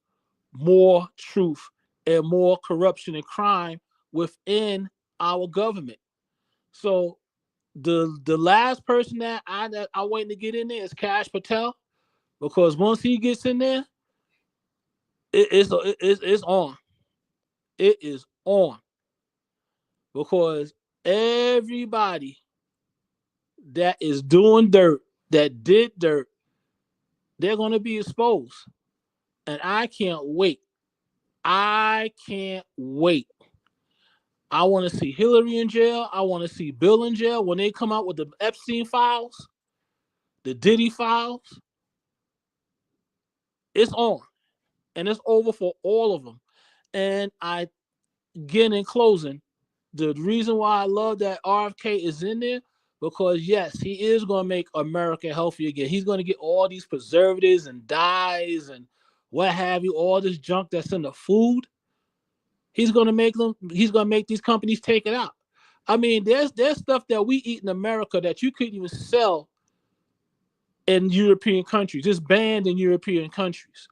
more truth and more corruption and crime within our government. So the last person that I'm waiting to get in there is Kash Patel, because once he gets in there, it's on. It is on, because everybody that is doing dirt, that did dirt, they're going to be exposed. And I can't wait. I can't wait. I want to see Hillary in jail. I want to see Bill in jail when they come out with the Epstein files, the Diddy files. It's on. And it's over for all of them. And again, in closing, the reason why I love that RFK is in there, because yes, he is going to make America healthy again. He's going to get all these preservatives and dyes and what have you, all this junk that's in the food. He's going to make these companies take it out. I mean, there's stuff that we eat in America that you couldn't even sell in European countries. It's banned in European countries.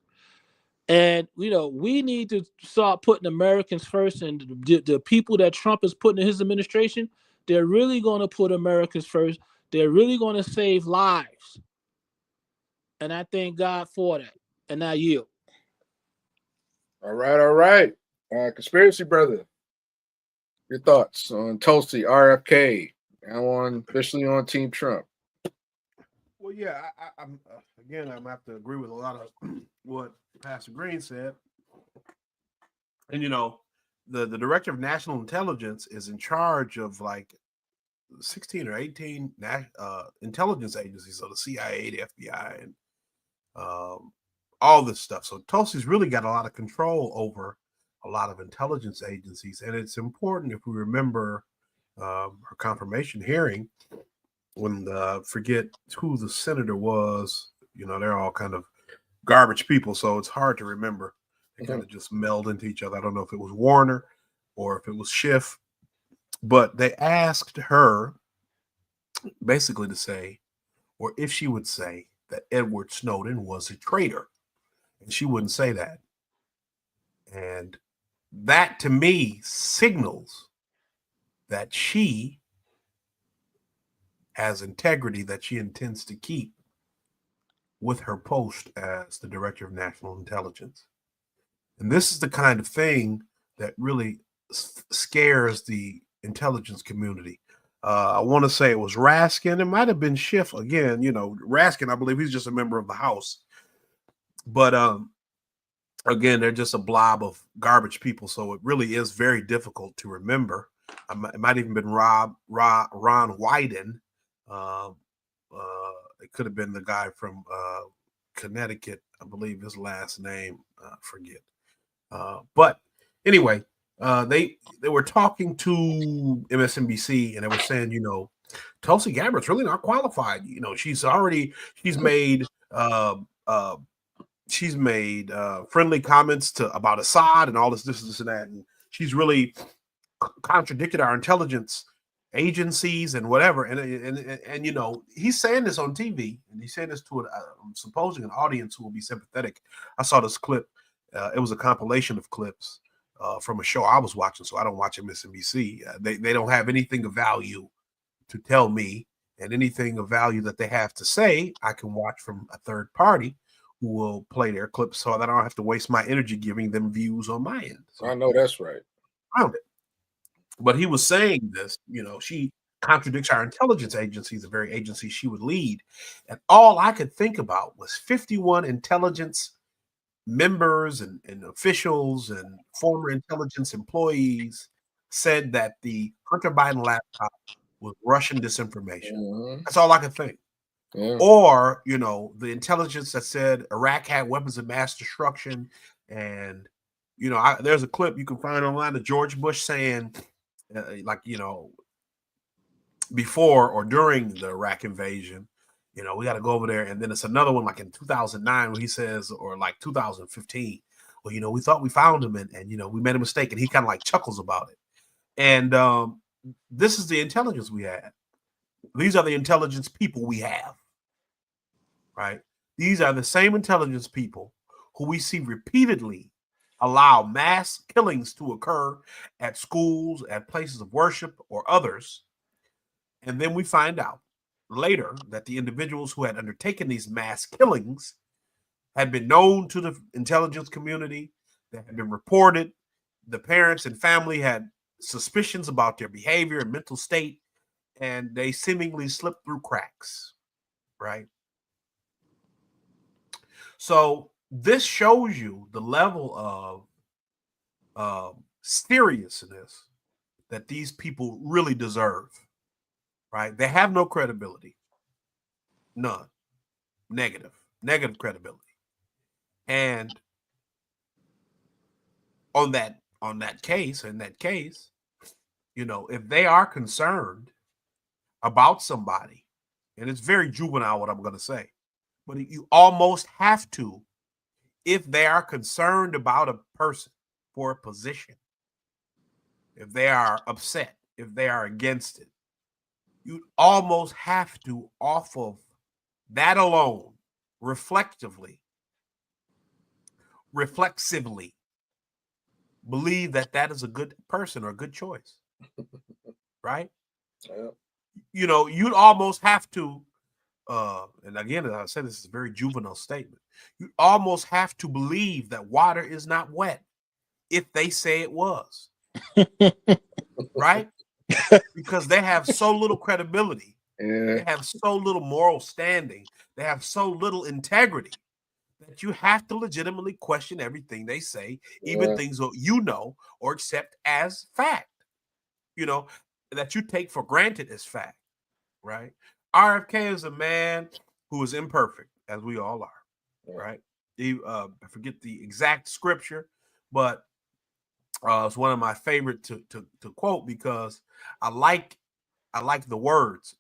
And, we need to start putting Americans first. And the people that Trump is putting in his administration, they're really going to put Americans first. They're really going to save lives. And I thank God for that. And I yield. All right. Conspiracy brother, your thoughts on Tulsi, RFK, now officially on Team Trump? Well, yeah, I'm going to have to agree with a lot of what Pastor Green said. And, the Director of National Intelligence is in charge of like 16 or 18 intelligence agencies. So the CIA, the FBI, and all this stuff. So Tulsi's really got a lot of control over a lot of intelligence agencies. And it's important, if we remember her confirmation hearing, when forget who the senator was, they're all kind of garbage people, so it's hard to remember. They kind of just meld into each other. I don't know if it was Warner or if it was Schiff, but they asked her basically to say, or if she would say, that Edward Snowden was a traitor, and she wouldn't say that. And that, to me, signals that she has integrity that she intends to keep with her post as the Director of National Intelligence. And this is the kind of thing that really scares the intelligence community. I want to say it was Raskin. It might have been Schiff again. Raskin, I believe he's just a member of the House. But again, they're just a blob of garbage people. So it really is very difficult to remember. It might have even been Ron Wyden. It could have been the guy from Connecticut. I believe his last name, forget. But anyway, they were talking to MSNBC, and they were saying, Tulsi Gabbard's really not qualified. She's made friendly comments about Assad and all this and that, and she's really contradicted our intelligence. agencies and whatever. And you know, he's saying this on TV, and he's saying this to supposing an audience who will be sympathetic. I saw this clip. It was a compilation of clips from a show I was watching, so I don't watch MSNBC. They don't have anything of value to tell me, and anything of value that they have to say, I can watch from a third party who will play their clips, so that I don't have to waste my energy giving them views on my end. So I know that's right. Found it. But he was saying this, you know, she contradicts our intelligence agencies, the very agency she would lead. And all I could think about was 51 intelligence members and officials and former intelligence employees said that the Hunter Biden laptop was Russian disinformation. That's all I could think. Yeah. Or, you know, the intelligence that said Iraq had weapons of mass destruction. And, you know, there's a clip you can find online of George Bush saying, like, you know, before or during the Iraq invasion, you know, we got to go over there. And then it's another one like in 2009 where he says, or like 2015, well, you know, we thought we found him and you know, we made a mistake. And he kind of like chuckles about it. And this is the intelligence we had. These are the intelligence people we have, right? These are the same intelligence people who we see repeatedly allow mass killings to occur at schools, at places of worship, or others. And then we find out later that the individuals who had undertaken these mass killings had been known to the intelligence community, that had been reported. The parents and family had suspicions about their behavior and mental state, and they seemingly slipped through cracks, right? So this shows you the level of seriousness that these people really deserve, right? They have no credibility, none, negative credibility. And in that case, you know, if they are concerned about somebody, and it's very juvenile what I'm going to say, but you almost have to, if they are concerned about a person for a position, if they are upset, if they are against it, you almost have to, off of that alone, reflexively, believe that that is a good person or a good choice, right? Yeah. You know, you'd almost have to, and again, as I said, this is a very juvenile statement. You almost have to believe that water is not wet if they say it was, right? Because they have so little credibility. Yeah. They have so little moral standing. They have so little integrity that you have to legitimately question everything they say, even things that you know or accept as fact, you know, that you take for granted as fact, right? RFK is a man who is imperfect, as we all are, right? I forget the exact scripture, but it's one of my favorite to quote because I like the words,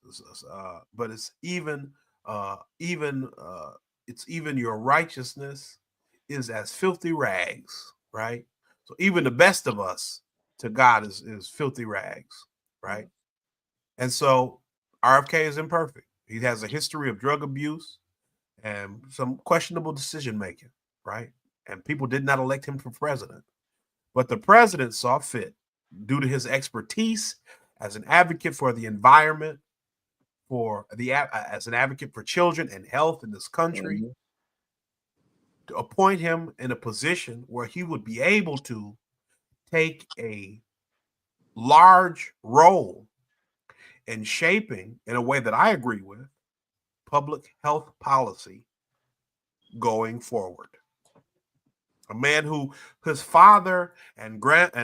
but it's even your righteousness is as filthy rags, right? So even the best of us to God is filthy rags, right? And so RFK is imperfect. He has a history of drug abuse and some questionable decision making, right? And people did not elect him for president. But the president saw fit, due to his expertise as an advocate for the environment, as an advocate for children and health in this country, to appoint him in a position where he would be able to take a large role in shaping, in a way that I agree with, public health policy going forward. A man who his father and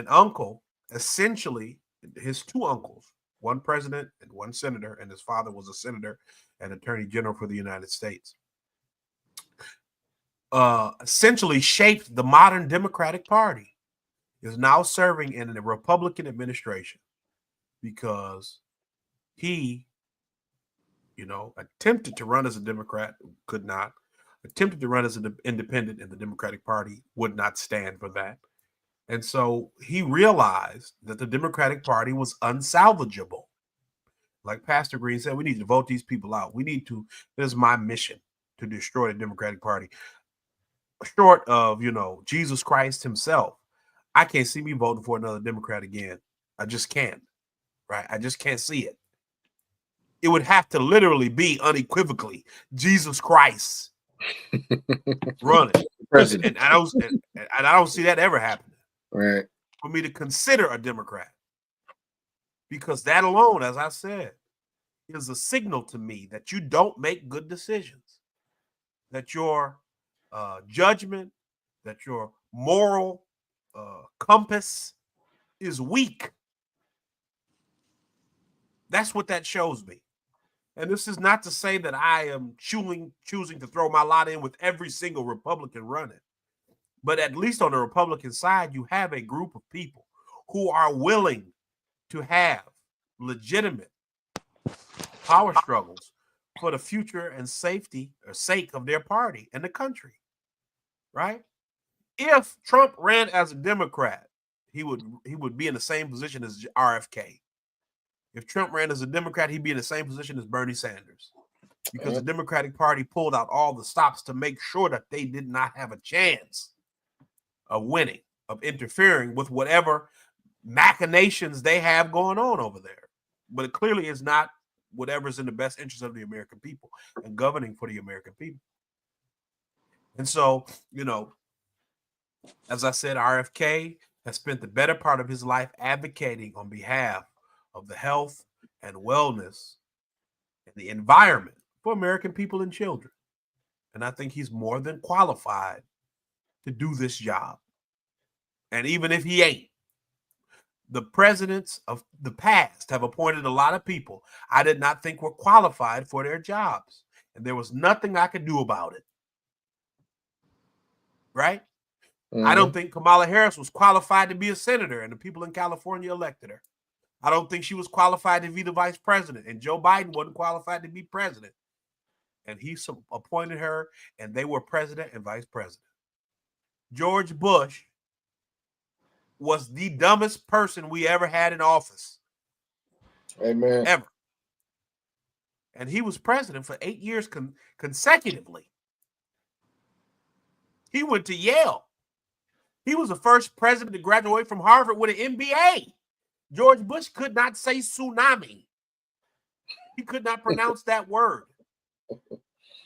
uncle, essentially his two uncles, one president and one senator, and his father was a senator and attorney general for the United States, essentially shaped the modern Democratic Party, is now serving in a Republican administration because he, you know, attempted to run as a Democrat, could not, attempted to run as an independent, and the Democratic Party would not stand for that. And so he realized that the Democratic Party was unsalvageable. Like Pastor Green said, we need to vote these people out. This is my mission, to destroy the Democratic Party. Short of, Jesus Christ himself, I can't see me voting for another Democrat again. I just can't, right? I just can't see it. It would have to literally be unequivocally Jesus Christ running. President. And I don't see that ever happening. Right. For me to consider a Democrat. Because that alone, as I said, is a signal to me that you don't make good decisions. That your judgment, that your moral compass is weak. That's what that shows me. And this is not to say that I am choosing to throw my lot in with every single Republican running. But at least on the Republican side, you have a group of people who are willing to have legitimate power struggles for the future and safety or sake of their party and the country, right? If Trump ran as a Democrat, he would be in the same position as RFK. If Trump ran as a Democrat, he'd be in the same position as Bernie Sanders, because the Democratic Party pulled out all the stops to make sure that they did not have a chance of winning, of interfering with whatever machinations they have going on over there. But it clearly is not whatever's in the best interest of the American people and governing for the American people. And so, as I said, RFK has spent the better part of his life advocating on behalf of the health and wellness and the environment for American people and children. And I think he's more than qualified to do this job. And even if he ain't, the presidents of the past have appointed a lot of people I did not think were qualified for their jobs. And there was nothing I could do about it. Right? Mm-hmm. I don't think Kamala Harris was qualified to be a senator, and the people in California elected her. I don't think she was qualified to be the vice president, and Joe Biden wasn't qualified to be president. And he appointed her, and they were president and vice president. George Bush was the dumbest person we ever had in office. Amen. Ever. And he was president for 8 years consecutively. He went to Yale. He was the first president to graduate from Harvard with an MBA. George Bush could not say tsunami. He could not pronounce that word.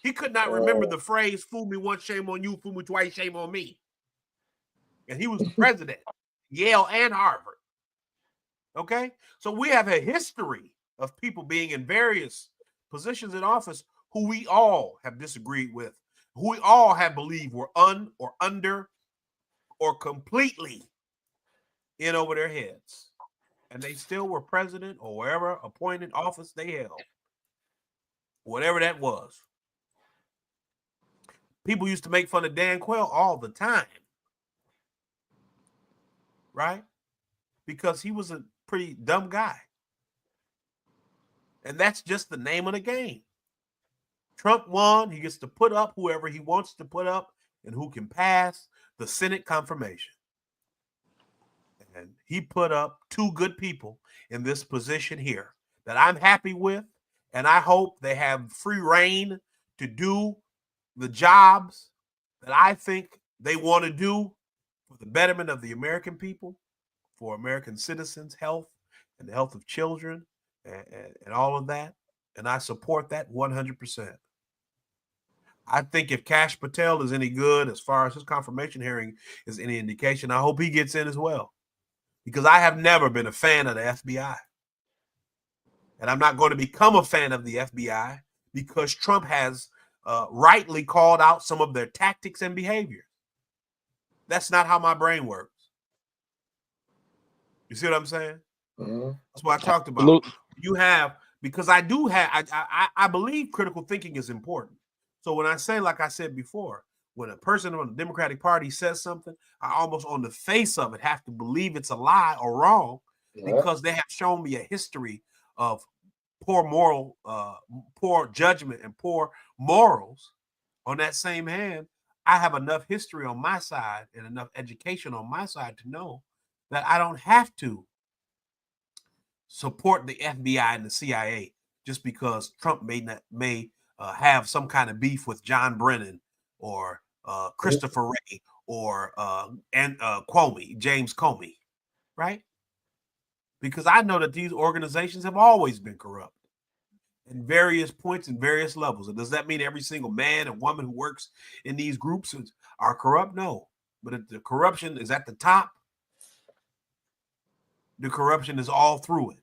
He could not remember the phrase, fool me once, shame on you, fool me twice, shame on me. And he was the president, Yale and Harvard. Okay? So we have a history of people being in various positions in office who we all have disagreed with, who we all have believed were or under or completely in over their heads. And they still were president or wherever appointed office they held. Whatever that was. People used to make fun of Dan Quayle all the time. Right? Because he was a pretty dumb guy. And that's just the name of the game. Trump won. He gets to put up whoever he wants to put up and who can pass the Senate confirmation. And he put up two good people in this position here that I'm happy with. And I hope they have free reign to do the jobs that I think they want to do for the betterment of the American people, for American citizens' health and the health of children and all of that. And I support that 100%. I think if Kash Patel is any good as far as his confirmation hearing is any indication, I hope he gets in as well. Because I have never been a fan of the FBI. And I'm not going to become a fan of the FBI because Trump has rightly called out some of their tactics and behavior. That's not how my brain works. You see what I'm saying? Mm-hmm. That's what I talked about. You have, because I do have, I believe critical thinking is important. So when I say, like I said before, when a person on the Democratic Party says something, I almost on the face of it have to believe it's a lie or wrong because they have shown me a history of poor judgment and poor morals. On that same hand, I have enough history on my side and enough education on my side to know that I don't have to support the FBI and the CIA just because Trump may have some kind of beef with John Brennan or Christopher Wray or James Comey, right? Because I know that these organizations have always been corrupt in various points and various levels. And does that mean every single man and woman who works in these groups are corrupt? No. But if the corruption is at the top, the corruption is all through it.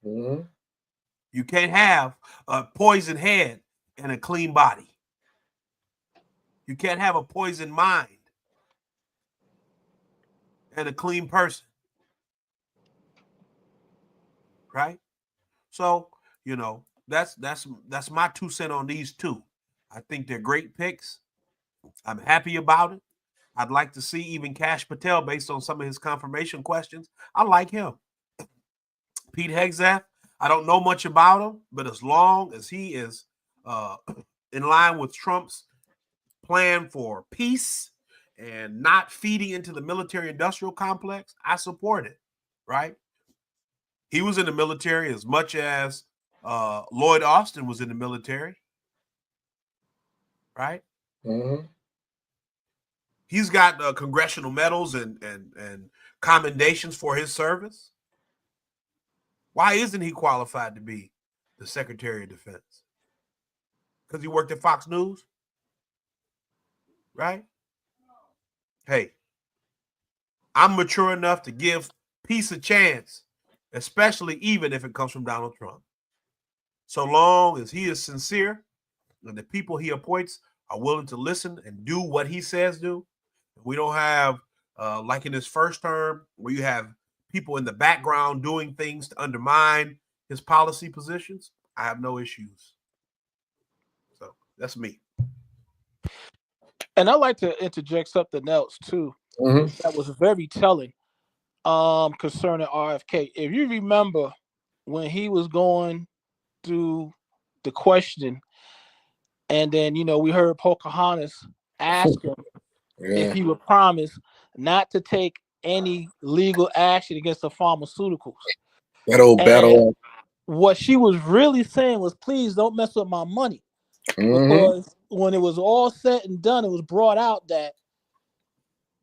Mm-hmm. You can't have a poisoned head and a clean body. You can't have a poisoned mind and a clean person. Right? So, that's my 2 cents on these two. I think they're great picks. I'm happy about it. I'd like to see even Kash Patel based on some of his confirmation questions. I like him. Pete Hegseth, I don't know much about him, but as long as he is in line with Trump's plan for peace and not feeding into the military-industrial complex, I support it, right? He was in the military as much as Lloyd Austin was in the military, right? Mm-hmm. He's got congressional medals and commendations for his service. Why isn't he qualified to be the Secretary of Defense? Because he worked at Fox News, right? Hey, I'm mature enough to give peace a chance, especially even if it comes from Donald Trump. So long as he is sincere and the people he appoints are willing to listen and do what he says do. We don't have, like in his first term, where you have people in the background doing things to undermine his policy positions. I have no issues. So that's me. And I'd like to interject something else too. Mm-hmm. That was very telling concerning RFK. If you remember when he was going through the question, and then we heard Pocahontas ask him if he would promise not to take any legal action against the pharmaceuticals. That old battle. What she was really saying was, please don't mess with my money. Mm-hmm. Because when it was all said and done, it was brought out that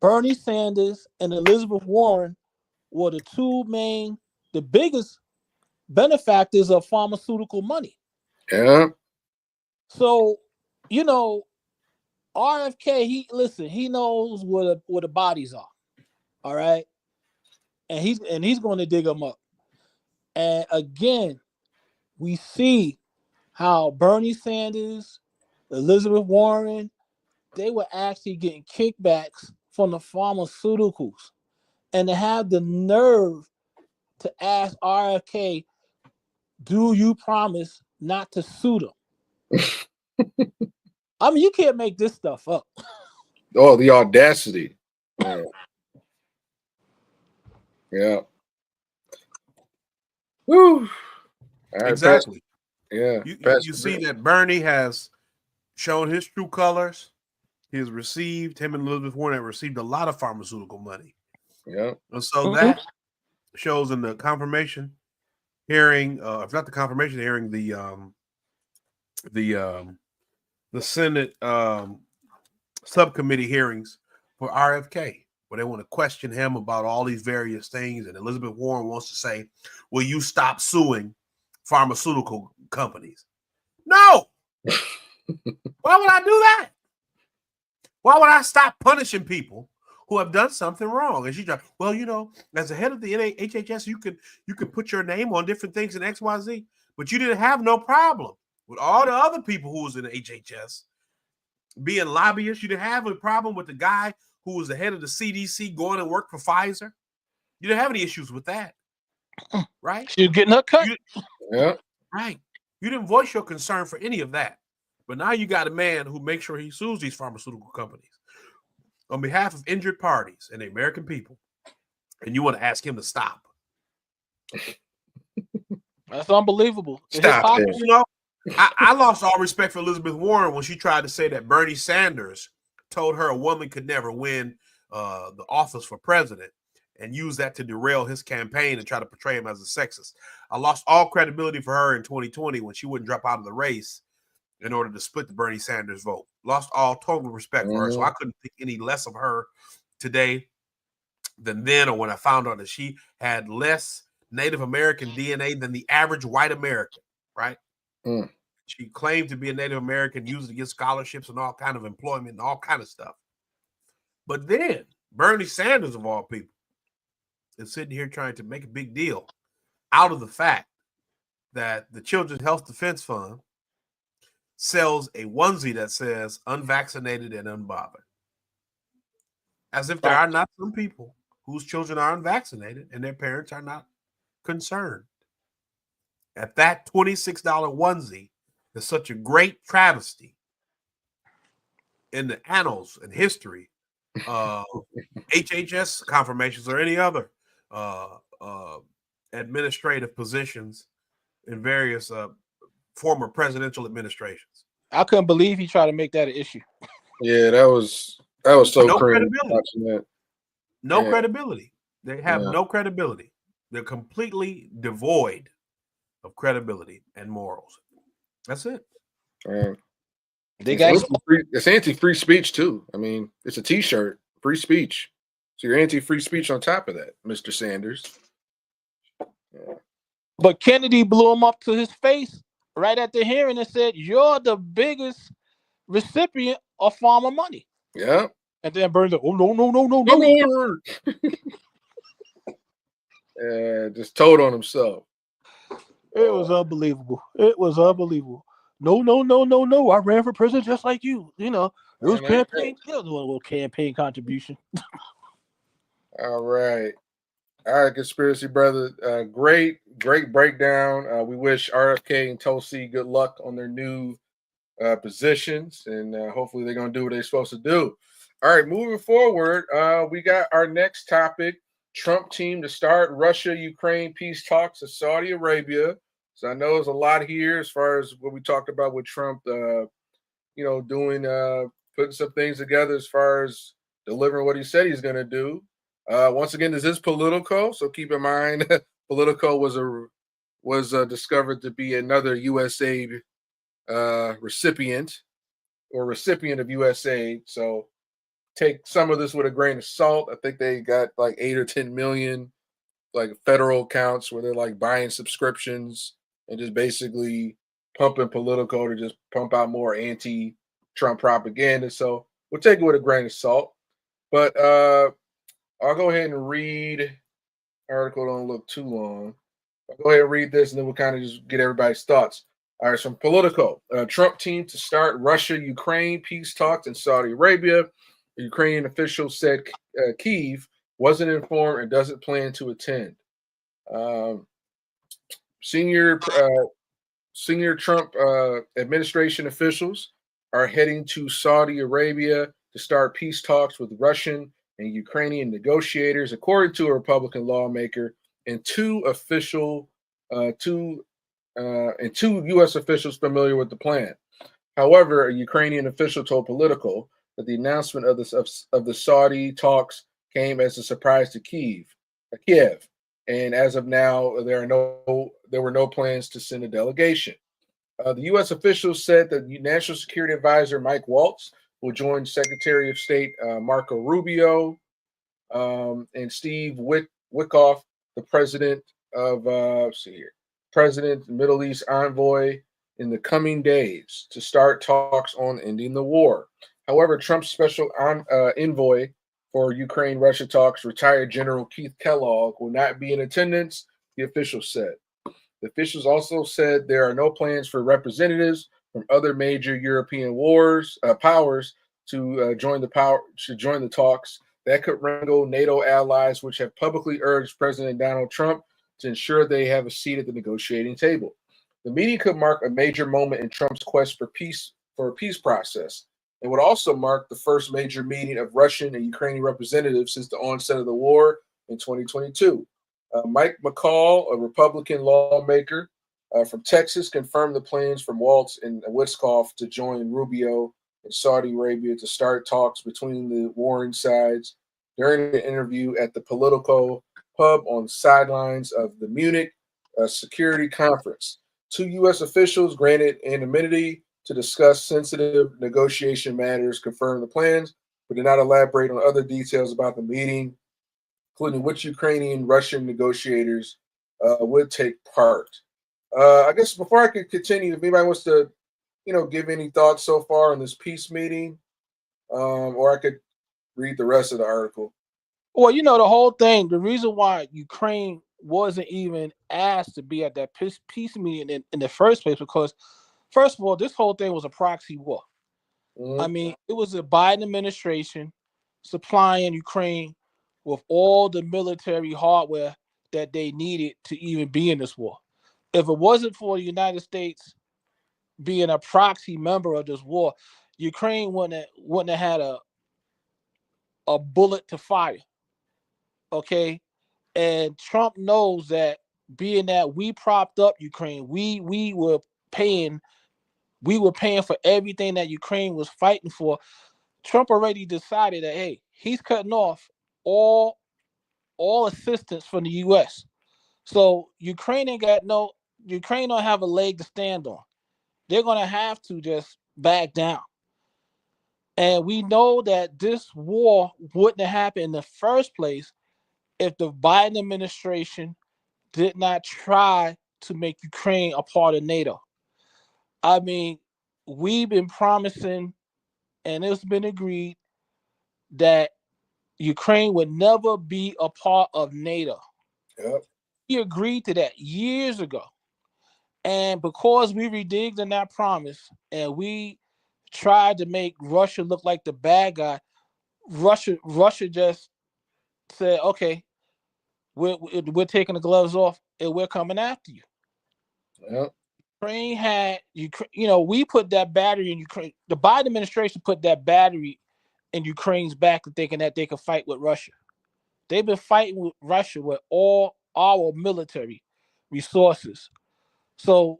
Bernie Sanders and Elizabeth Warren were the biggest benefactors of pharmaceutical money. Yeah. So, RFK, he knows where the bodies are. All right. And he's going to dig them up. And again, we see how Bernie Sanders, Elizabeth Warren, they were actually getting kickbacks from the pharmaceuticals. And to have the nerve to ask RFK, do you promise not to sue them? I mean, you can't make this stuff up. Oh, the audacity. Yeah. Yeah. Woo. Right, exactly. Yeah. You see that Bernie has shown his true colors. Him and Elizabeth Warren have received a lot of pharmaceutical money. Yeah. And so that shows in the confirmation hearing, if not the confirmation hearing, the Senate subcommittee hearings for RFK, where they want to question him about all these various things. And Elizabeth Warren wants to say, will you stop suing pharmaceutical companies? No. Why would I do that? Why would I stop punishing people who have done something wrong? And she's like, well, as the head of the HHS, you could put your name on different things in XYZ, but you didn't have no problem with all the other people who was in the HHS being lobbyists. You didn't have a problem with the guy who was the head of the CDC going to work for Pfizer. You didn't have any issues with that, right? She's getting her cut. Yeah. Right. You didn't voice your concern for any of that. But now you got a man who makes sure he sues these pharmaceutical companies on behalf of injured parties and the American people. And you want to ask him to stop. That's unbelievable. Stop it. I lost all respect for Elizabeth Warren when she tried to say that Bernie Sanders told her a woman could never win the office for president. and use that to derail his campaign and try to portray him as a sexist. I lost all credibility for her in 2020 when she wouldn't drop out of the race in order to split the Bernie Sanders vote. Lost all total respect for her. So I couldn't think any less of her today than then, or when I found out that she had less Native American DNA than the average white American, right? She claimed to be a Native American, used it to get scholarships and all kind of employment and all kind of stuff. But then Bernie Sanders, of all people, is sitting here trying to make a big deal out of the fact that the Children's Health Defense Fund sells a onesie that says unvaccinated and unbothered. As if there are not some people whose children are unvaccinated and their parents are not concerned. At that $26 onesie is such a great travesty in the annals and history of HHS confirmations or any other administrative positions in various former presidential administrations. I couldn't believe he tried to make that an issue. Yeah, that was so no crazy. Credibility. No credibility. They have no credibility. They're completely devoid of credibility and morals. That's it. It's anti-free speech too. I mean, it's a T-shirt, free speech. So you're anti-free speech on top of that, Mr. Sanders. But Kennedy blew him up to his face right at the hearing and said, "You're the biggest recipient of farmer money." Yeah. And then Bernie's like, "Oh, no. Just told on himself. It was unbelievable. It was unbelievable. No. I ran for president just like you. You know, it was campaign. It was a little campaign contribution. All right, conspiracy brother. Great breakdown. We wish RFK and Tulsi good luck on their new positions, and hopefully they're gonna do what they're supposed to do. All right, moving forward, we got our next topic: Trump team to start Russia-Ukraine peace talks with Saudi Arabia. So I know there's a lot here as far as what we talked about with Trump, doing putting some things together as far as delivering what he said he's going to do. Once again, this is Politico, so keep in mind Politico was discovered to be another USAID recipient of USAID. So take some of this with a grain of salt. I think they got like 8 or 10 million like federal accounts where they're like buying subscriptions and just basically pumping Politico to just pump out more anti-Trump propaganda. So we'll take it with a grain of salt. But I'll go ahead and read. Article don't look too long. I'll go ahead and read this and then we'll kind of just get everybody's thoughts. All right, so from Politico, Trump team to start Russia-Ukraine peace talks in Saudi Arabia. The Ukrainian official said Kyiv wasn't informed and doesn't plan to attend. Senior Trump administration officials are heading to Saudi Arabia to start peace talks with Russian and Ukrainian negotiators, according to a Republican lawmaker and two U.S. officials familiar with the plan. However, a Ukrainian official told Politico that the announcement of the Saudi talks came as a surprise to Kiev, and as of now, there were no plans to send a delegation. The U.S. officials said that National Security Advisor Mike Waltz will join Secretary of State Marco Rubio and Steve Witkoff, the president of Middle East envoy, in the coming days to start talks on ending the war. However, Trump's special envoy for Ukraine-Russia talks, retired General Keith Kellogg, will not be in attendance, the officials said. The officials also said there are no plans for representatives from other major European powers to join the talks. That could wrangle NATO allies, which have publicly urged President Donald Trump to ensure they have a seat at the negotiating table. The meeting could mark a major moment in Trump's quest for a peace process. It would also mark the first major meeting of Russian and Ukrainian representatives since the onset of the war in 2022. Mike McCall, a Republican lawmaker from Texas, confirmed the plans from Waltz and Witkoff to join Rubio in Saudi Arabia to start talks between the warring sides. during an interview at the Politico pub on the sidelines of the Munich Security Conference. 2 U.S. officials granted anonymity to discuss sensitive negotiation matters, confirmed the plans, but did not elaborate on other details about the meeting, including which Ukrainian Russian negotiators would take part. I guess before I could continue, if anybody wants to, give any thoughts so far on this peace meeting, or I could read the rest of the article. Well, the whole thing, the reason why Ukraine wasn't even asked to be at that peace meeting in the first place, because, first of all, this whole thing was a proxy war. Mm-hmm. I mean, it was the Biden administration supplying Ukraine with all the military hardware that they needed to even be in this war. If it wasn't for the United States being a proxy member of this war, Ukraine wouldn't have had a bullet to fire. Okay, and Trump knows that, being that we propped up Ukraine, we were paying for everything that Ukraine was fighting for. Trump already decided that, hey, he's cutting off all assistance from the U.S. So Ukraine don't have a leg to stand on. They're gonna have to just back down. And we know that this war wouldn't have happened in the first place if the Biden administration did not try to make Ukraine a part of NATO. I mean, we've been promising, and it's been agreed, that Ukraine would never be a part of NATO. Yep. We agreed to that years ago. And because we reneged on that promise and we tried to make Russia look like the bad guy, Russia just said, okay, we're taking the gloves off and we're coming after you. Yep. Ukraine had, we put that battery in Ukraine. The Biden administration put that battery in Ukraine's back, thinking that they could fight with Russia. They've been fighting with Russia with all our military resources. So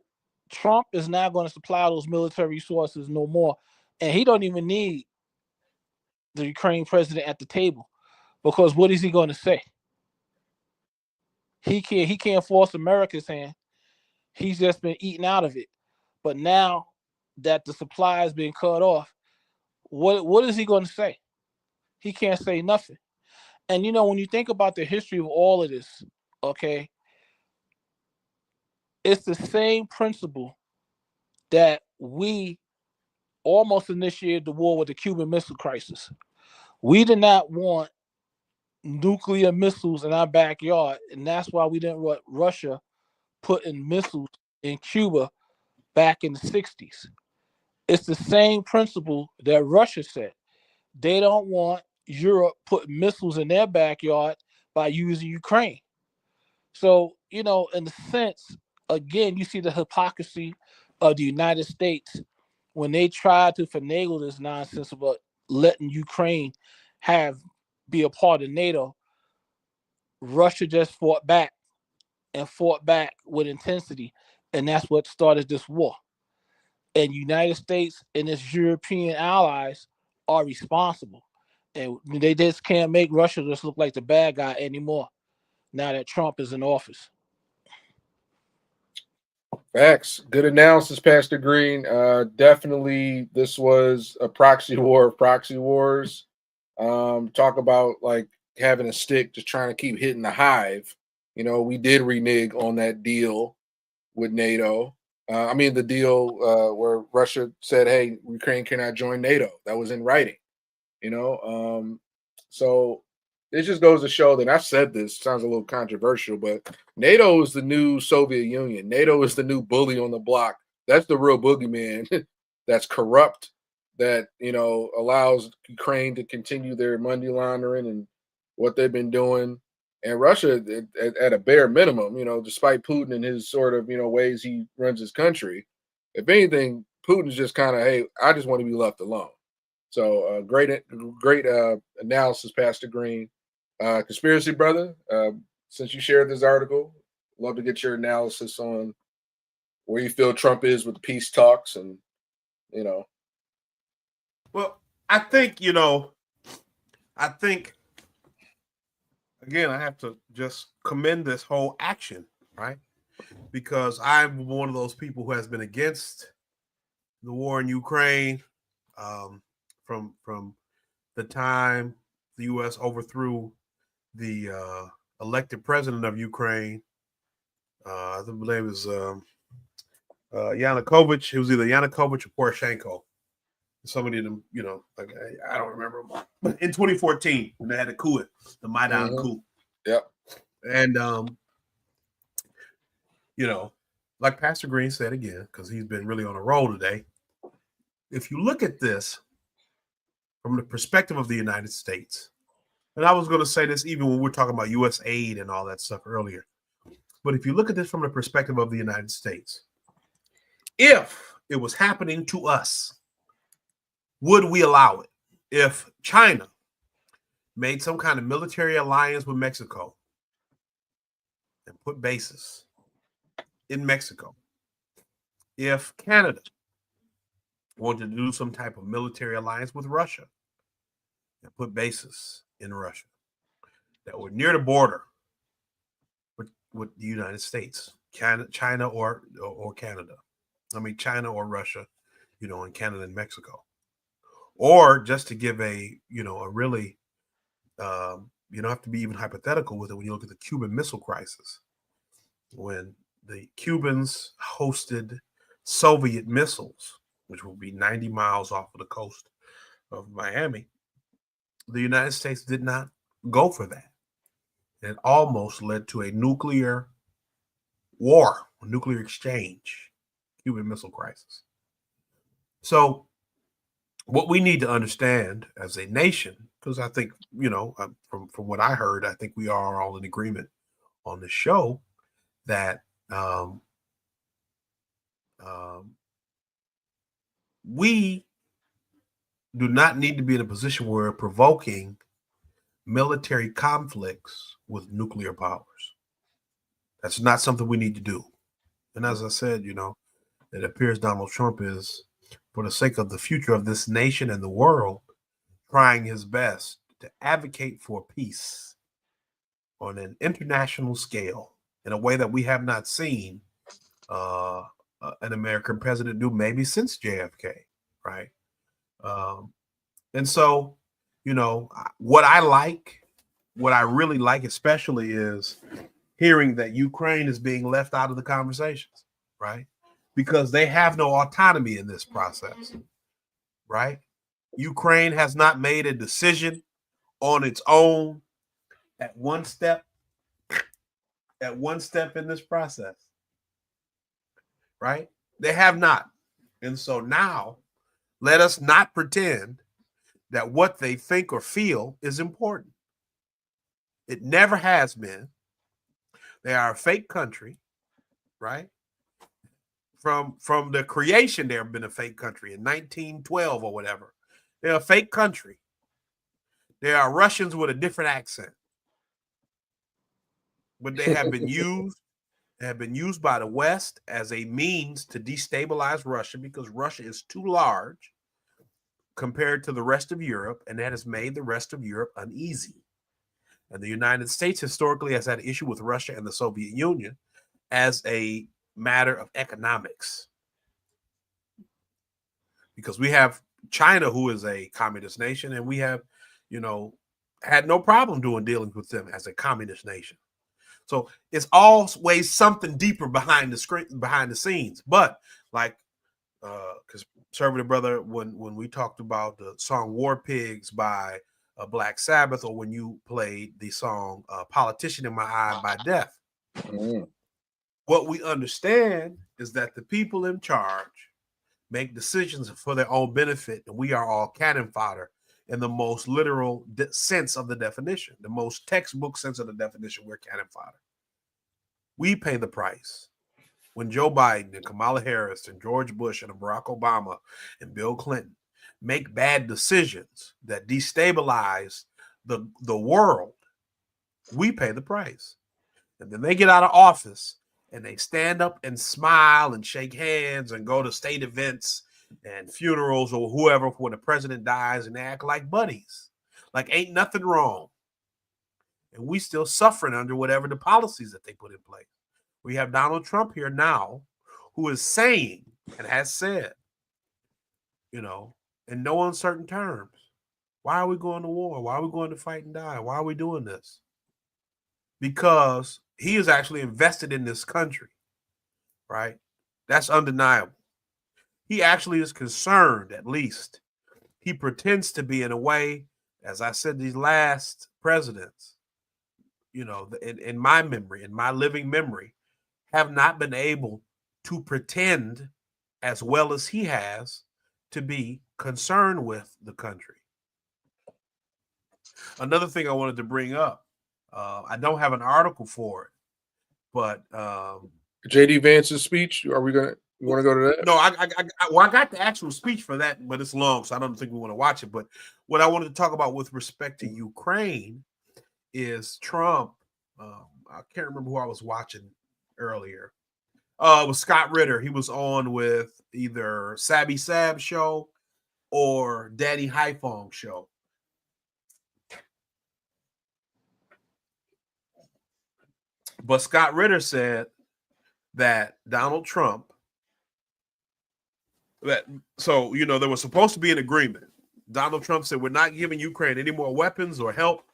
Trump is not going to supply those military resources no more. And he don't even need the Ukraine president at the table, because what is he going to say? He can't force America's hand. He's just been eating out of it. But now that the supply has been cut off, what is he going to say? He can't say nothing. And when you think about the history of all of this, okay, it's the same principle that we almost initiated the war with the Cuban Missile Crisis. We did not want nuclear missiles in our backyard, and that's why we didn't want Russia putting missiles in Cuba back in the 60s. It's the same principle that Russia said. They don't want Europe putting missiles in their backyard by using Ukraine. So, in a sense, again, you see the hypocrisy of the United States when they try to finagle this nonsense about letting Ukraine be a part of NATO. Russia just fought back with intensity, and that's what started this war. And United States and its European allies are responsible, and they just can't make Russia just look like the bad guy anymore now that Trump is in office. Facts. Good analysis, Pastor Green. Definitely, this was a proxy war of proxy wars. Talk about like having a stick, just trying to keep hitting the hive. We did renege on that deal with NATO. The deal where Russia said, "Hey, Ukraine cannot join NATO." That was in writing. So it just goes to show that, I've said this, sounds a little controversial, but NATO is the new Soviet Union. NATO is the new bully on the block. That's the real boogeyman that's corrupt, that, allows Ukraine to continue their money laundering and what they've been doing. And Russia, at a bare minimum, despite Putin and his sort of, ways he runs his country, if anything, Putin's just kind of, hey, I just want to be left alone. So great analysis, Pastor Green. Conspiracy brother, since you shared this article, love to get your analysis on where you feel Trump is with the peace talks, and Well, I think again, I have to just commend this whole action, right? Because I'm one of those people who has been against the war in Ukraine from the time the U.S. overthrew the elected president of Ukraine. I believe it was Yanukovych. It was either Yanukovych or Poroshenko. Somebody of them, like I don't remember. But in 2014, when they had the coup, the Maidan coup. Yep. And like Pastor Green said again, because he's been really on a roll today. If you look at this from the perspective of the United States, and I was going to say this even when we're talking about U.S. aid and all that stuff earlier, but if you look at this from the perspective of the United States, if it was happening to us, would we allow it? If China made some kind of military alliance with Mexico and put bases in Mexico, if Canada wanted to do some type of military alliance with Russia and put bases in Russia that were near the border with the United States, China or Canada. I mean, China or Russia, and Canada and Mexico. Or just to give a really, you don't have to be even hypothetical with it when you look at the Cuban Missile Crisis. When the Cubans hosted Soviet missiles, which will be 90 miles off of the coast of Miami, the United States did not go for that. It almost led to a nuclear war, a nuclear exchange, Cuban Missile Crisis. So what we need to understand as a nation, because I think, from what I heard, I think we are all in agreement on the show that we do not need to be in a position where we're provoking military conflicts with nuclear powers. That's not something we need to do. And as I said, it appears Donald Trump is, for the sake of the future of this nation and the world, trying his best to advocate for peace on an international scale in a way that we have not seen an American president do maybe since JFK, right? And so, what I really like especially is hearing that Ukraine is being left out of the conversations, right? Because they have no autonomy in this process, right? Ukraine has not made a decision on its own at one step in this process, right? They have not. And so now let us not pretend that what they think or feel is important. It never has been. They are a fake country, right? From the creation, they have been a fake country in 1912 or whatever. They're a fake country. They are Russians with a different accent. But they have been used. They have been used by the West as a means to destabilize Russia because Russia is too large compared to the rest of Europe, and that has made the rest of Europe uneasy. And the United States historically has had an issue with Russia and the Soviet Union as a matter of economics. Because we have China, who is a communist nation, and we have, had no problem dealing with them as a communist nation. So it's always something deeper behind the screen, behind the scenes. But like, because conservative brother, when we talked about the song "War Pigs" by Black Sabbath, or when you played the song "Politician in My Eye" by Death, what we understand is that the people in charge make decisions for their own benefit, and we are all cannon fodder in the most literal sense of the definition, the most textbook sense of the definition. We're cannon fodder. We pay the price. When Joe Biden and Kamala Harris and George Bush and Barack Obama and Bill Clinton make bad decisions that destabilize the world, we pay the price. And then they get out of office and they stand up and smile and shake hands and go to state events and funerals or whoever when the president dies, and they act like buddies, like ain't nothing wrong. and we still suffering under whatever the policies that they put in place. We have Donald Trump here now, who is saying and has said, you know, in no uncertain terms, why are we going to war? Why are we going to fight and die? Why are we doing this? Because he is actually invested in this country, right? That's undeniable. He actually is concerned, at least. He pretends to be in a way, as I said, these last presidents, you know, in my memory, in my living memory, have not been able to pretend as well as he has to be concerned with the country. Another thing I wanted to bring up, I don't have an article for it, but JD Vance's speech. Are we gonna? You want to go to that? No, I got the actual speech for that, but it's long, so I don't think we want to watch it. But what I wanted to talk about with respect to Ukraine is Trump. I can't remember who I was watching earlier. It was Scott Ritter. He was on with either Sabby Sab show or Daddy Haifong show. But Scott Ritter said that Donald Trump, so, you know, there was supposed to be an agreement. Donald Trump said, we're not giving Ukraine any more weapons or help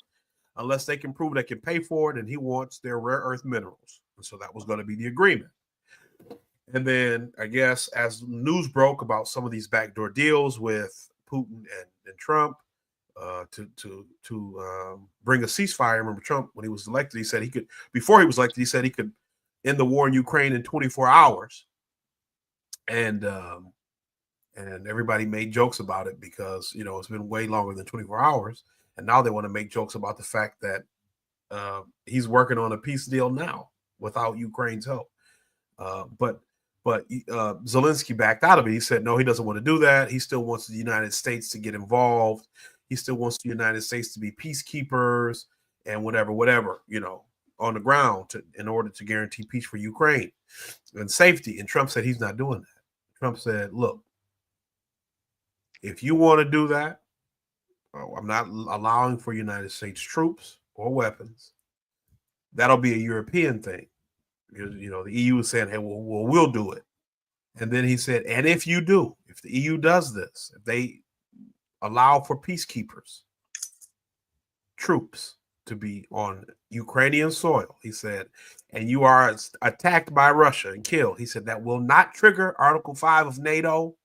unless they can prove they can pay for it, and he wants their rare earth minerals. And so that was going to be the agreement. And then I guess as news broke about some of these backdoor deals with Putin and Trump to bring a ceasefire. Remember Trump, when he was elected, he said he could, before he was elected, he said he could end the war in Ukraine in 24 hours. And everybody made jokes about it because, you know, it's been way longer than 24 hours. And now they want to make jokes about the fact that he's working on a peace deal now without Ukraine's help. But Zelensky backed out of it. He said, no, he doesn't want to do that. He still wants the United States to get involved. He still wants the United States to be peacekeepers and whatever, you know, on the ground in order to guarantee peace for Ukraine and safety. And Trump said he's not doing that. Trump said, look, if you want to do that, I'm not allowing for United States troops or weapons. That'll be a European thing. You know, the EU is saying, hey, well, we'll do it. And then he said, and if you do, if the EU does this, if they allow for peacekeepers, troops to be on Ukrainian soil, he said, and you are attacked by Russia and killed, he said, that will not trigger Article 5 of NATO.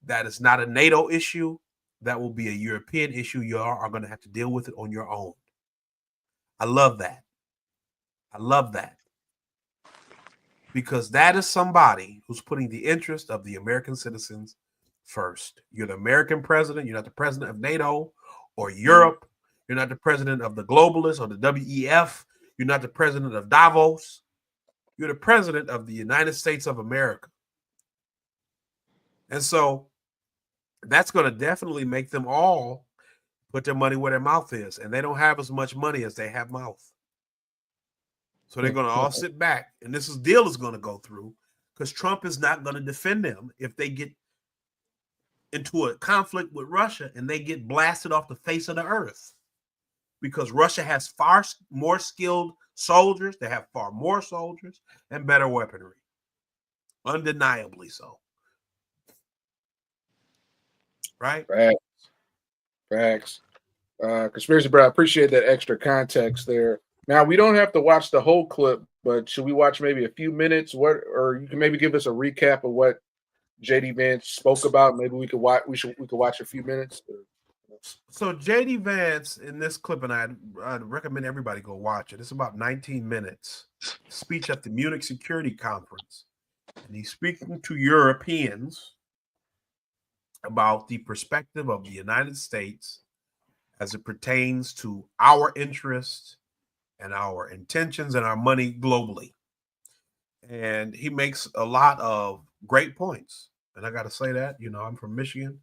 That is not a NATO issue. That will be a European issue. You are going to have to deal with it on your own. I love that. I love that. Because that is somebody who's putting the interest of the American citizens first. You're the American president. You're not the president of NATO or Europe. You're not the president of the globalists or the WEF. You're not the president of Davos. You're the president of the United States of America. And so that's going to definitely make them all put their money where their mouth is. And they don't have as much money as they have mouth. So they're going to all sit back. And this deal is going to go through because Trump is not going to defend them if they get into a conflict with Russia and they get blasted off the face of the earth. Because Russia has far more skilled soldiers. They have far more soldiers and better weaponry. Undeniably so. Right? Facts. Conspiracy Bro, I appreciate that extra context there. Now, we don't have to watch the whole clip, but should we watch maybe a few minutes? Or you can maybe give us a recap of what JD Vance spoke about. Maybe we could watch. We could watch a few minutes. So JD Vance in this clip, and I'd recommend everybody go watch it. It's about 19 minutes. Speech at the Munich Security Conference, and he's speaking to Europeans about the perspective of the United States as it pertains to our interests and our intentions and our money globally. And he makes a lot of great points. And I got to say that, you know, I'm from Michigan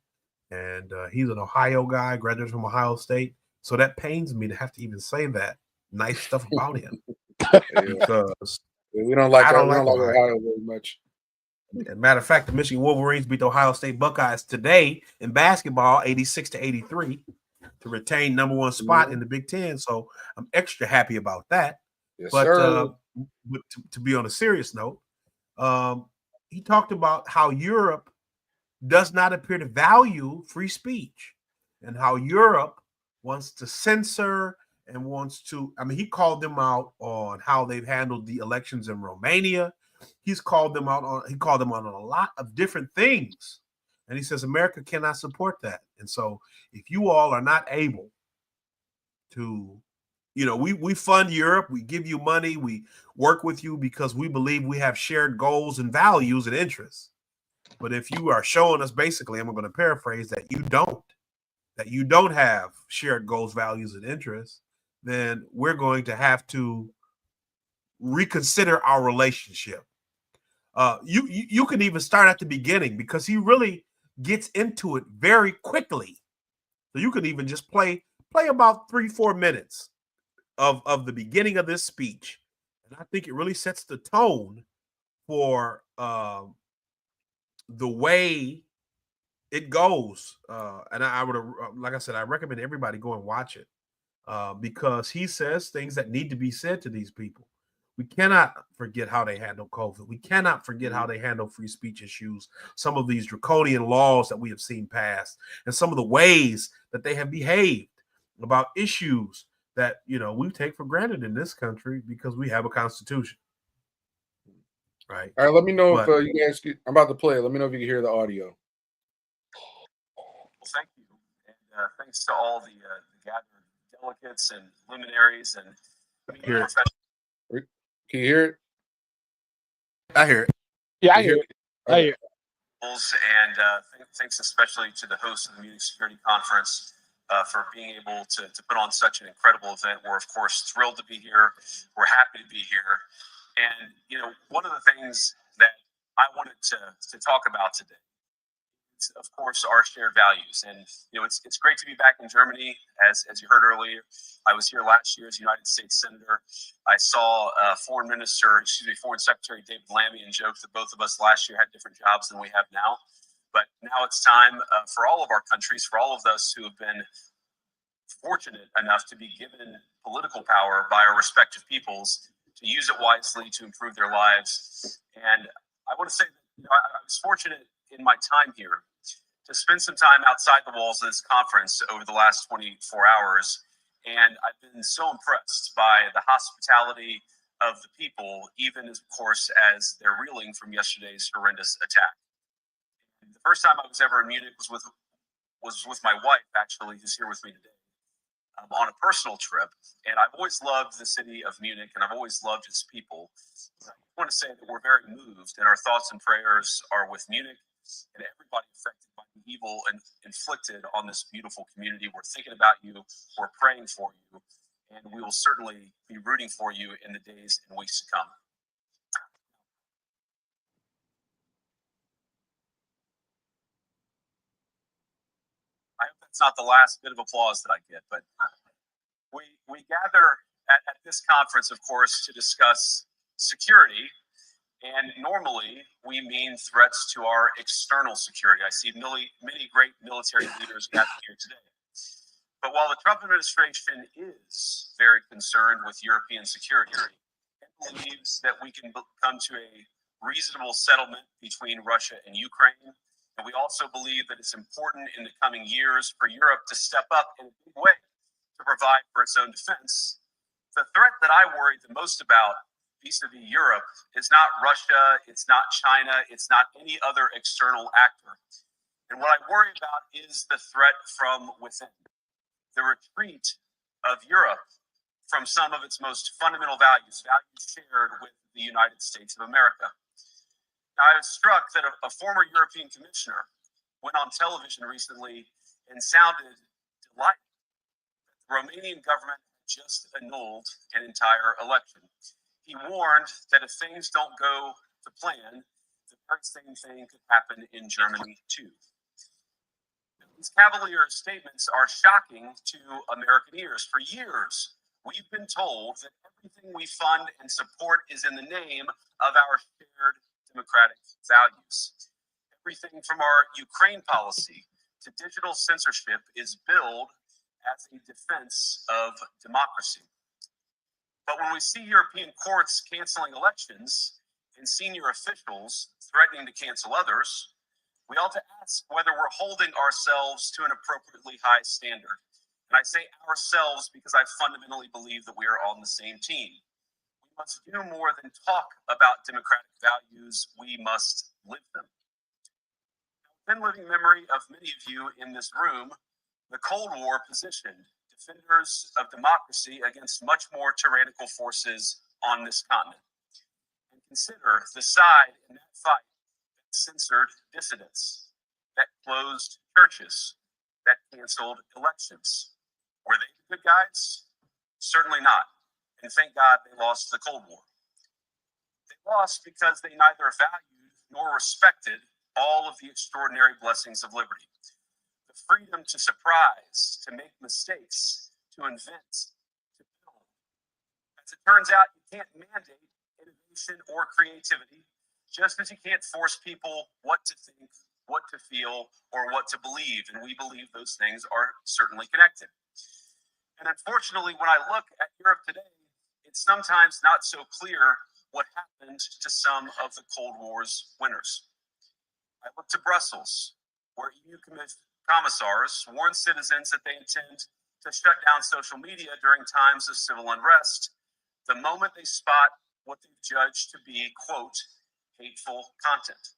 and he's an Ohio guy, graduated from Ohio State. So that pains me to have to even say that nice stuff about him. Because we don't like Ohio very much. As a matter of fact, the Michigan Wolverines beat the Ohio State Buckeyes today in basketball, 86-83. to retain #1 spot in the Big Ten. So I'm extra happy about that. Yes, but sir. To be on a serious note, he talked about how Europe does not appear to value free speech and how Europe wants to censor and wants to, I mean, he called them out on how they've handled the elections in Romania. He called them out on a lot of different things. And he says America cannot support that. And so if you all are not able to, we fund Europe, we give you money, we work with you because we believe we have shared goals and values and interests. But if you are showing us basically, I'm going to paraphrase, that you don't have shared goals, values, and interests, then we're going to have to reconsider our relationship. You can even start at the beginning because he really gets into it very quickly. So you can even just play about 3-4 minutes of the beginning of this speech. And I think it really sets the tone for the way it goes. And I would, like I said, I recommend everybody go and watch it because he says things that need to be said to these people. We cannot forget how they handle COVID. We cannot forget how they handle free speech issues, some of these draconian laws that we have seen passed, and some of the ways that they have behaved about issues that, we take for granted in this country because we have a constitution. Right. All right, let me know if you guys I'm about to play it. Let me know if you can hear the audio. Well, thank you. And thanks to all the gathered delegates and luminaries and here. Can you hear it? I hear it. Yeah, I hear it. I hear it. And thanks especially to the host of the Munich Security Conference for being able to put on such an incredible event. We're, of course, thrilled to be here. We're happy to be here. And, one of the things that I wanted to talk about today is, of course, our shared values. And, it's great to be back in Germany. As you heard earlier, I was here last year as United States Senator. I saw Foreign Secretary David Lammy and joked that both of us last year had different jobs than we have now. But now it's time for all of our countries, for all of us who have been fortunate enough to be given political power by our respective peoples, to use it wisely to improve their lives. And I want to say that I was fortunate in my time here to spend some time outside the walls of this conference over the last 24 hours. And I've been so impressed by the hospitality of the people, even of course, as they're reeling from yesterday's horrendous attack. The first time I was ever in Munich was with my wife, actually, who's here with me today, on a personal trip. And I've always loved the city of Munich, and I've always loved its people. I want to say that we're very moved, and our thoughts and prayers are with Munich and everybody affected by the evil and inflicted on this beautiful community. We're thinking about you, we're praying for you, and we will certainly be rooting for you in the days and weeks to come. I hope that's not the last bit of applause that I get, but we gather at this conference, of course, to discuss security. And normally we mean threats to our external security. I see many great military leaders gathered here today. But while the Trump administration is very concerned with European security, it believes that we can come to a reasonable settlement between Russia and Ukraine. And we also believe that it's important in the coming years for Europe to step up in a big way to provide for its own defense. The threat that I worry the most about vis-a-vis Europe is not Russia, it's not China, it's not any other external actor. And what I worry about is the threat from within, the retreat of Europe from some of its most fundamental values shared with the United States of America. Now, I was struck that a former European commissioner went on television recently and sounded delighted that the Romanian government had just annulled an entire election. He warned that if things don't go to plan, the very same thing could happen in Germany too. These cavalier statements are shocking to American ears. For years, we've been told that everything we fund and support is in the name of our shared democratic values. Everything from our Ukraine policy to digital censorship is billed as a defense of democracy. But when we see European courts canceling elections and senior officials threatening to cancel others, we ought to ask whether we're holding ourselves to an appropriately high standard. And I say ourselves because I fundamentally believe that we are on the same team. We must do more than talk about democratic values, we must live them. Within living memory of many of you in this room, the Cold War positioned defenders of democracy against much more tyrannical forces on this continent. And consider the side in that fight that censored dissidents, that closed churches, that canceled elections. Were they the good guys? Certainly not. And thank God they lost the Cold War. They lost because they neither valued nor respected all of the extraordinary blessings of liberty. The freedom to surprise, to make mistakes, to invent, to build. As it turns out, you can't mandate innovation or creativity, just as you can't force people what to think, what to feel, or what to believe. And we believe those things are certainly connected. And unfortunately, when I look at Europe today, it's sometimes not so clear what happened to some of the Cold War's winners. I look to Brussels, where EU commissars warn citizens that they intend to shut down social media during times of civil unrest the moment they spot what they've judged to be, quote, hateful content.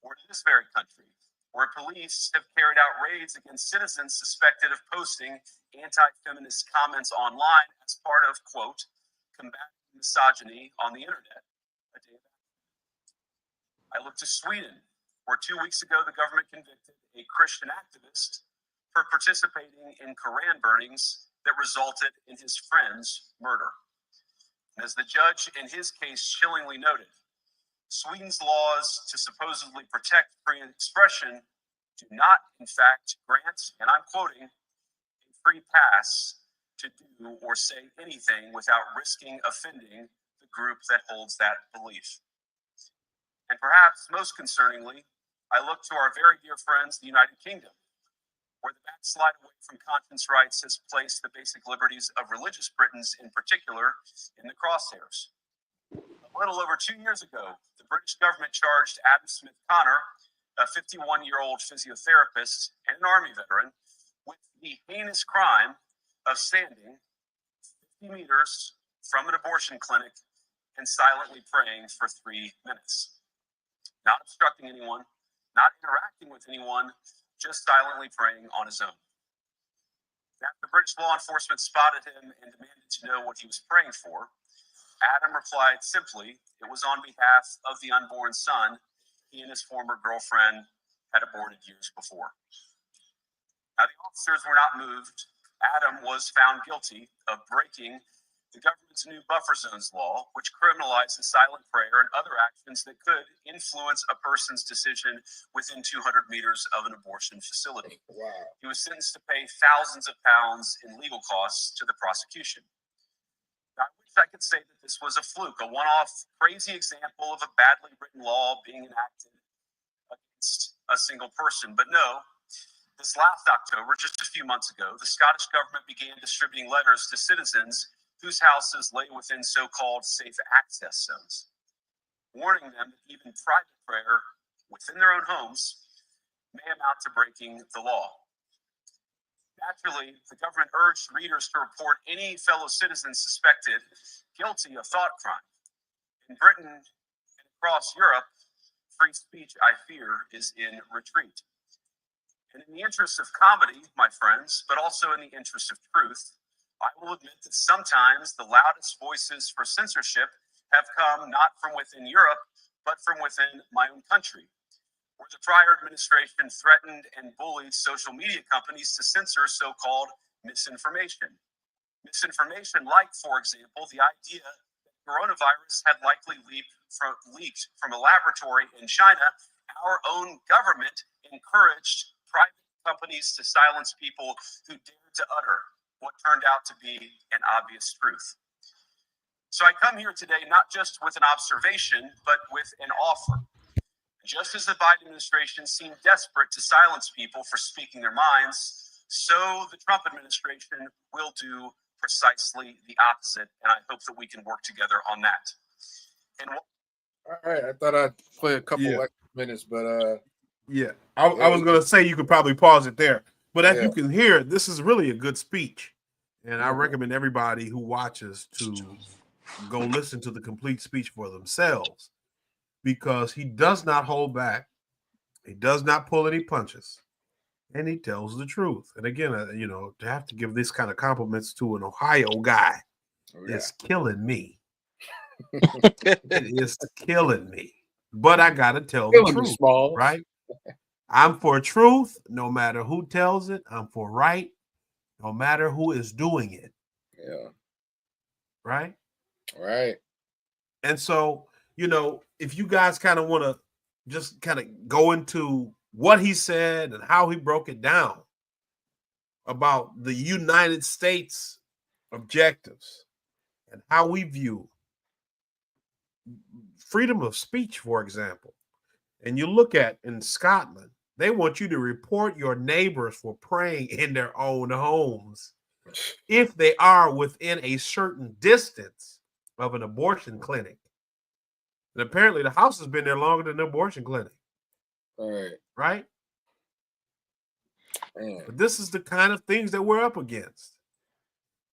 Or to this very country, where police have carried out raids against citizens suspected of posting anti-feminist comments online as part of, quote, combating misogyny on the internet. I look to Sweden, where 2 weeks ago the government convicted a Christian activist for participating in Koran burnings that resulted in his friend's murder. And as the judge in his case chillingly noted, Sweden's laws to supposedly protect free expression do not, in fact, grant, and I'm quoting, a free pass to do or say anything without risking offending the group that holds that belief. And perhaps most concerningly, I look to our very dear friends, the United Kingdom, where the backslide away from conscience rights has placed the basic liberties of religious Britons in particular in the crosshairs. A little over 2 years ago, the British government charged Adam Smith Connor, a 51-year-old physiotherapist and an Army veteran, with the heinous crime of standing 50 meters from an abortion clinic and silently praying for 3 minutes. Not obstructing anyone, not interacting with anyone, just silently praying on his own. After British law enforcement spotted him and demanded to know what he was praying for, Adam replied simply, it was on behalf of the unborn son he and his former girlfriend had aborted years before. Now, the officers were not moved. Adam was found guilty of breaking the government's new buffer zones law, which criminalizes silent prayer and other actions that could influence a person's decision within 200 meters of an abortion facility. Wow. He was sentenced to pay thousands of pounds in legal costs to the prosecution. Now, I wish I could say that this was a fluke, a one-off crazy example of a badly written law being enacted against a single person. But no, this last October, just a few months ago, the Scottish government began distributing letters to citizens whose houses lay within so-called safe access zones, warning them that even private prayer within their own homes may amount to breaking the law. Naturally, the government urged readers to report any fellow citizen suspected guilty of thought crime. In Britain and across Europe, free speech, I fear, is in retreat. And in the interest of comedy, my friends, but also in the interest of truth, I will admit that sometimes the loudest voices for censorship have come not from within Europe, but from within my own country, where the prior administration threatened and bullied social media companies to censor so-called misinformation. Misinformation like, for example, the idea that coronavirus had likely leaked from a laboratory in China. Our own government encouraged private companies to silence people who dared to utter what turned out to be an obvious truth. So I come here today not just with an observation, but with an offer. Just as the Biden administration seemed desperate to silence people for speaking their minds, So the Trump administration will do precisely the opposite, and I hope that we can work together on that. And all right, I thought I'd play a couple extra minutes, but I was going to say you could probably pause it there, but as you can hear, this is really a good speech, and I recommend everybody who watches to go listen to the complete speech for themselves, because he does not hold back, he does not pull any punches, and he tells the truth. And again, to have to give this kind of compliments to an Ohio guy is killing me. It is killing me. But I gotta tell the truth, right? I'm for truth, no matter who tells it. I'm for right, no matter who is doing it. Yeah. Right? Right. And so, if you guys kind of want to just kind of go into what he said and how he broke it down about the United States objectives and how we view freedom of speech, for example. And you look at in Scotland, they want you to report your neighbors for praying in their own homes if they are within a certain distance of an abortion clinic. And apparently the house has been there longer than the abortion clinic. All right. Right? Man. But this is the kind of things that we're up against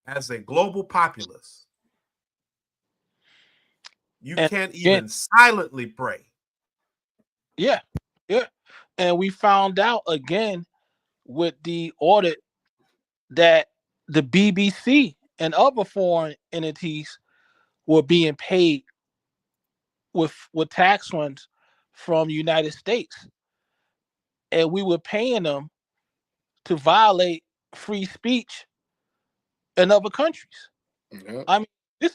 as a global populace. You can't even silently pray. Yeah. And we found out again with the audit that the BBC and other foreign entities were being paid with tax funds from the United States. And we were paying them to violate free speech in other countries. Yeah. I mean, this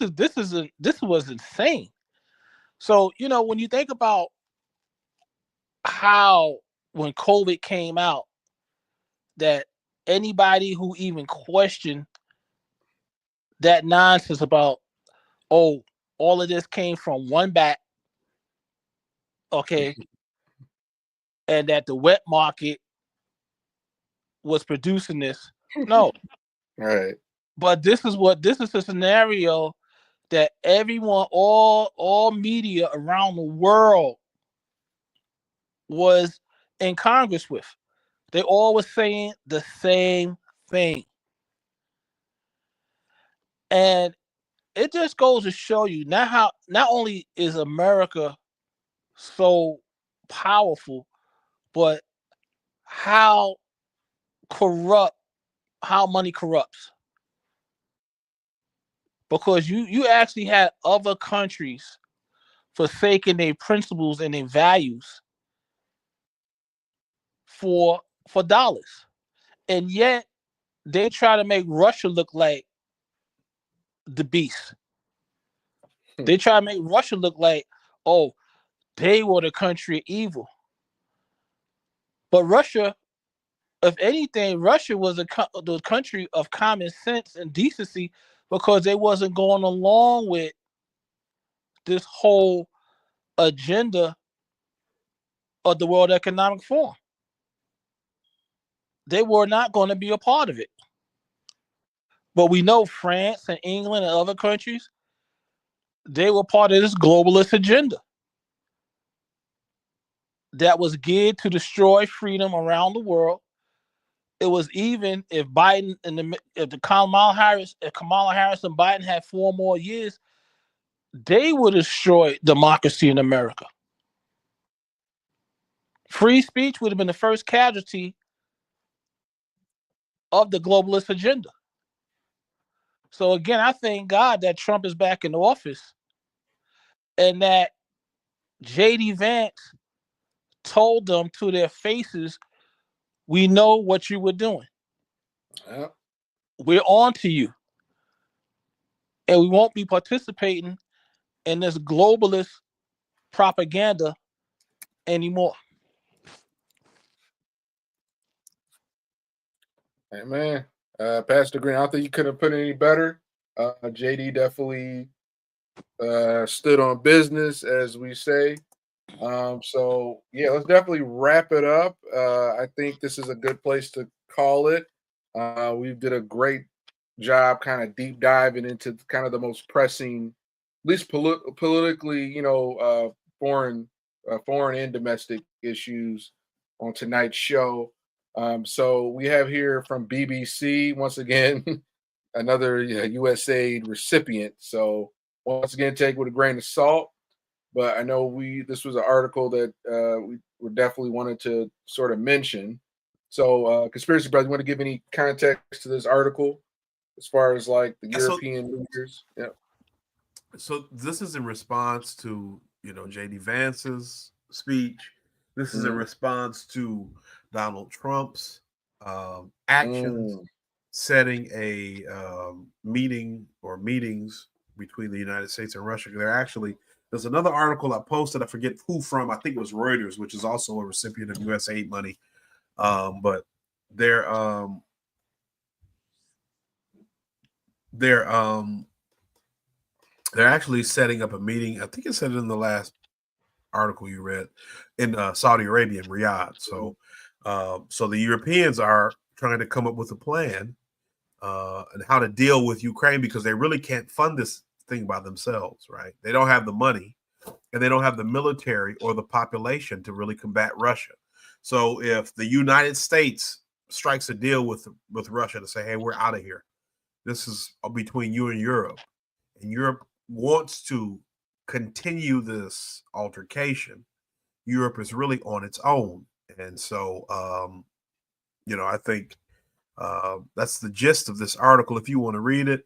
was insane. So, when you think about how when COVID came out, that anybody who even questioned that nonsense about, all of this came from one bat, okay, and that the wet market was producing this. No. Right. But this is the scenario that everyone, all media around the world was in Congress with. They all were saying the same thing. And it just goes to show you not only is America so powerful, but how money corrupts. Because you actually had other countries forsaking their principles and their values for dollars. And yet they try to make Russia look like the beast. They try to make Russia look like, oh, they were the country of evil. But Russia, if anything, Russia was the country of common sense and decency, because they wasn't going along with this whole agenda of the World Economic Forum. They were not going to be a part of it. But we know France and England and other countries, they were part of this globalist agenda that was geared to destroy freedom around the world. It was even if Biden if Kamala Harris and Biden had 4 more years, they would destroy democracy in America. Free speech would have been the first casualty of the globalist agenda. So again, I thank God that Trump is back in office and that JD Vance told them to their faces, we know what you were doing. Yep. We're on to you. And we won't be participating in this globalist propaganda anymore. Hey, man. Pastor Green, I don't think you could have put it any better. JD definitely stood on business, as we say. So, yeah, let's definitely wrap it up. I think this is a good place to call it. We did a great job kind of deep diving into kind of the most pressing, at least politically, foreign and domestic issues on tonight's show. So we have here from BBC once again another USAID recipient. So once again, take it with a grain of salt. But I know this was an article that we definitely wanted to sort of mention. So, Conspiracy Brothers, you want to give any context to this article as far as like the European leaders? Yeah. So this is in response to JD Vance's speech. This is in response to Donald Trump's actions, setting a meeting or meetings between the United States and Russia. There's another article I posted. I forget who from. I think it was Reuters, which is also a recipient of USAID money. But they're actually setting up a meeting. I think it said it in the last article you read in Saudi Arabia, in Riyadh. So the Europeans are trying to come up with a plan and how to deal with Ukraine, because they really can't fund this thing by themselves, right? They don't have the money, and they don't have the military or the population to really combat Russia. So if the United States strikes a deal with Russia to say, hey, we're out of here, this is between you and Europe Europe wants to continue this altercation, Europe is really on its own. And so, I think that's the gist of this article. If you want to read it,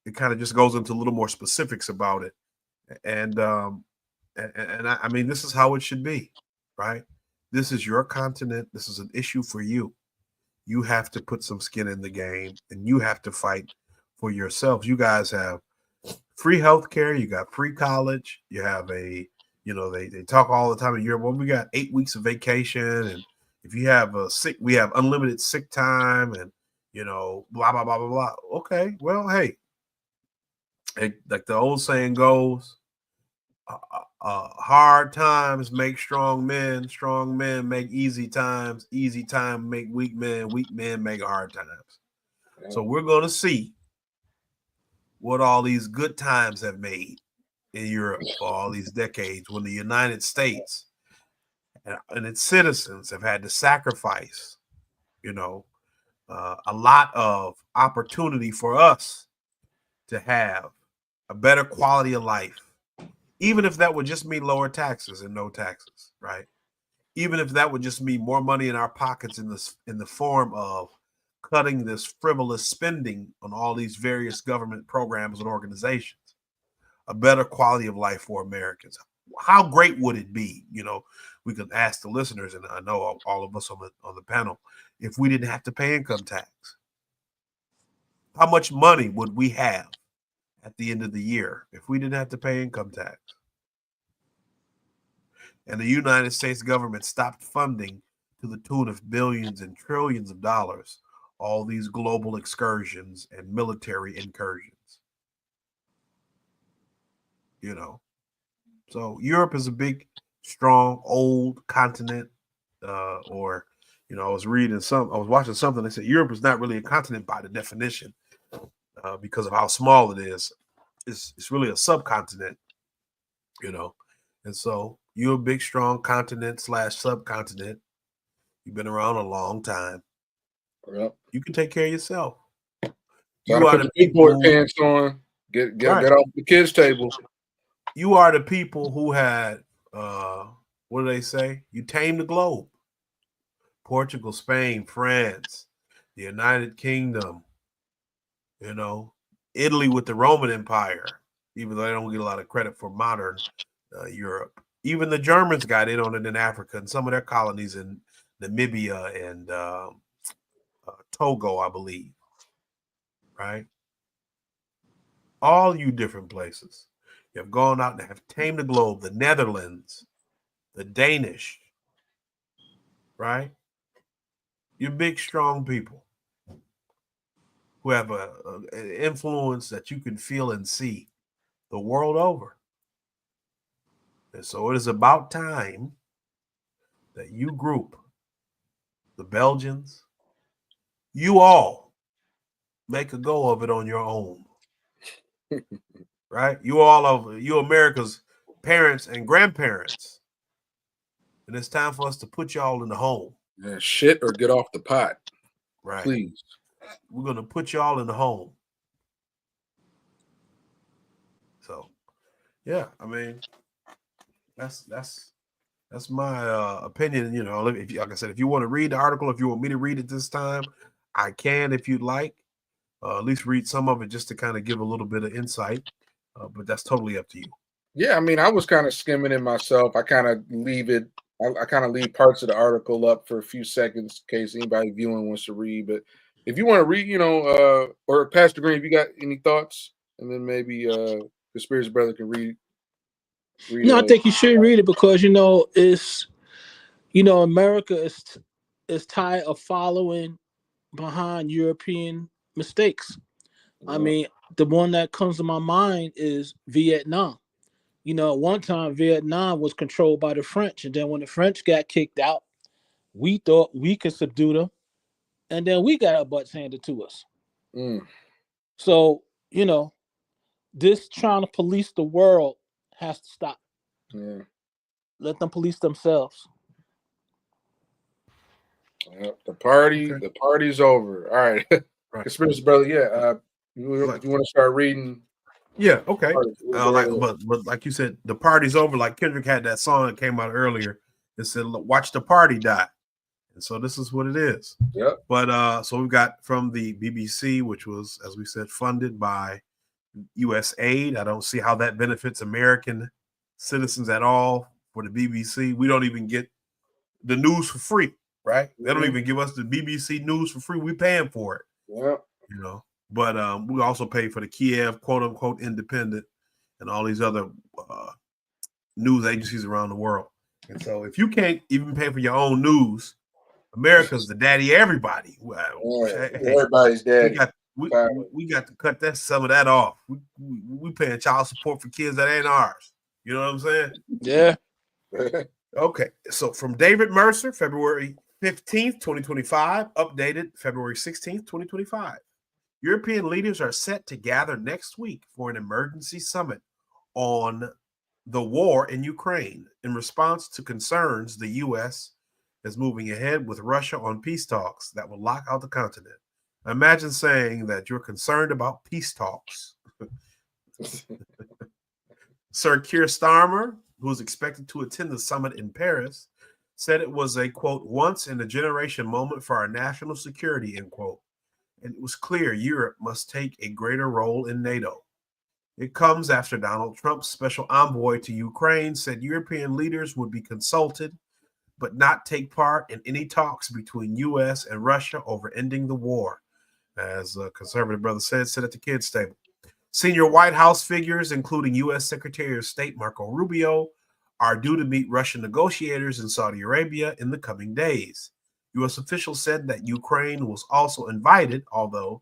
it kind of just goes into a little more specifics about it. And I mean, this is how it should be, right? This is your continent. This is an issue for you. You have to put some skin in the game, and you have to fight for yourselves. You guys have free healthcare. You got free college. You have they talk all the time in Europe. Well, we got 8 weeks of vacation, and if you have we have unlimited sick time, and blah blah blah blah blah. Okay, well, hey, like the old saying goes, hard times make strong men make easy times make weak men make hard times. So we're going to see what all these good times have made in Europe for all these decades, when the United States and its citizens have had to sacrifice, a lot of opportunity for us to have a better quality of life. Even if that would just mean lower taxes and no taxes, right? Even if that would just mean more money in our pockets in the form of cutting this frivolous spending on all these various government programs and organizations, a better quality of life for Americans. How great would it be? We could ask the listeners, and I know all of us on the panel, if we didn't have to pay income tax, how much money would we have at the end of the year if we didn't have to pay income tax? And the United States government stopped funding to the tune of billions and trillions of dollars all these global excursions and military incursions. So Europe is a big, strong, old continent. I was watching something that said Europe is not really a continent by the definition, because of how small it is. It's really a subcontinent, and so you're a big, strong continent / subcontinent. You've been around a long time. Yep. You can take care of yourself. You are the big boy pants on. Get off the kids' table. You are the people who had, what do they say? You tamed the globe. Portugal, Spain, France, the United Kingdom, Italy with the Roman Empire, even though they don't get a lot of credit for modern Europe. Even the Germans got in on it in Africa and some of their colonies in Namibia and Togo, I believe. Right? All you different places. You have gone out and have tamed the globe. The Netherlands, the Danish, right? You're big, strong people who have an influence that you can feel and see the world over. And so it is about time that you group the Belgians, you all make a go of it on your own. Right? You America's parents and grandparents. And it's time for us to put y'all in the home. Yeah, shit or get off the pot. Right. Please. We're gonna put y'all in the home. So yeah, I mean, that's my opinion. You know, if you, like I said, if you want to read the article, if you want me to read it this time, I can if you'd like. At least read some of it just to kind of give a little bit of insight. But that's totally up to you. Yeah, I mean, I was kind of skimming it myself. I kind of leave it. I kind of leave parts of the article up for a few seconds in case anybody viewing wants to read. But if you want to read, you know, or Pastor Green, if you got any thoughts, and then maybe Conspiracy Brother can read. No, I think you should read it because it's America is tired of following behind European mistakes. I mean, the one that comes to my mind is Vietnam. At one time Vietnam was controlled by the French, and then when the French got kicked out, we thought we could subdue them, and then we got our butts handed to us. So this trying to police the world has to stop. Yeah. Let them police themselves. The party's over. All right. Conspiracy Brother, yeah. You want to start reading? Yeah, okay. But like you said, the party's over. Like Kendrick had that song that came out earlier. It said, "Watch the party die," and so this is what it is. Yeah. But so we've got from the BBC, which was, as we said, funded by U.S. aid. I don't see how that benefits American citizens at all. For the BBC, we don't even get the news for free, right? They don't even give us the BBC news for free. We paying for it. Yeah. But we also pay for the Kiev, quote unquote, independent, and all these other news agencies around the world. And so, if you can't even pay for your own news, America's the daddy. Everybody, everybody's daddy. We got to cut some of that off. We paying child support for kids that ain't ours. You know what I'm saying? Yeah. Okay. So from David Mercer, February 15th, 2025, updated February 16th, 2025. European leaders are set to gather next week for an emergency summit on the war in Ukraine in response to concerns the U.S. is moving ahead with Russia on peace talks that will lock out the continent. Imagine saying that you're concerned about peace talks. Sir Keir Starmer, who is expected to attend the summit in Paris, said it was a, quote, once-in-a-generation moment for our national security, end quote. And it was clear Europe must take a greater role in NATO. It comes after Donald Trump's special envoy to Ukraine said European leaders would be consulted but not take part in any talks between U.S. and Russia over ending the war, as a conservative brother said, sit at the kids' table. Senior White House figures, including U.S. Secretary of State Marco Rubio, are due to meet Russian negotiators in Saudi Arabia in the coming days. U.S. officials said that Ukraine was also invited, although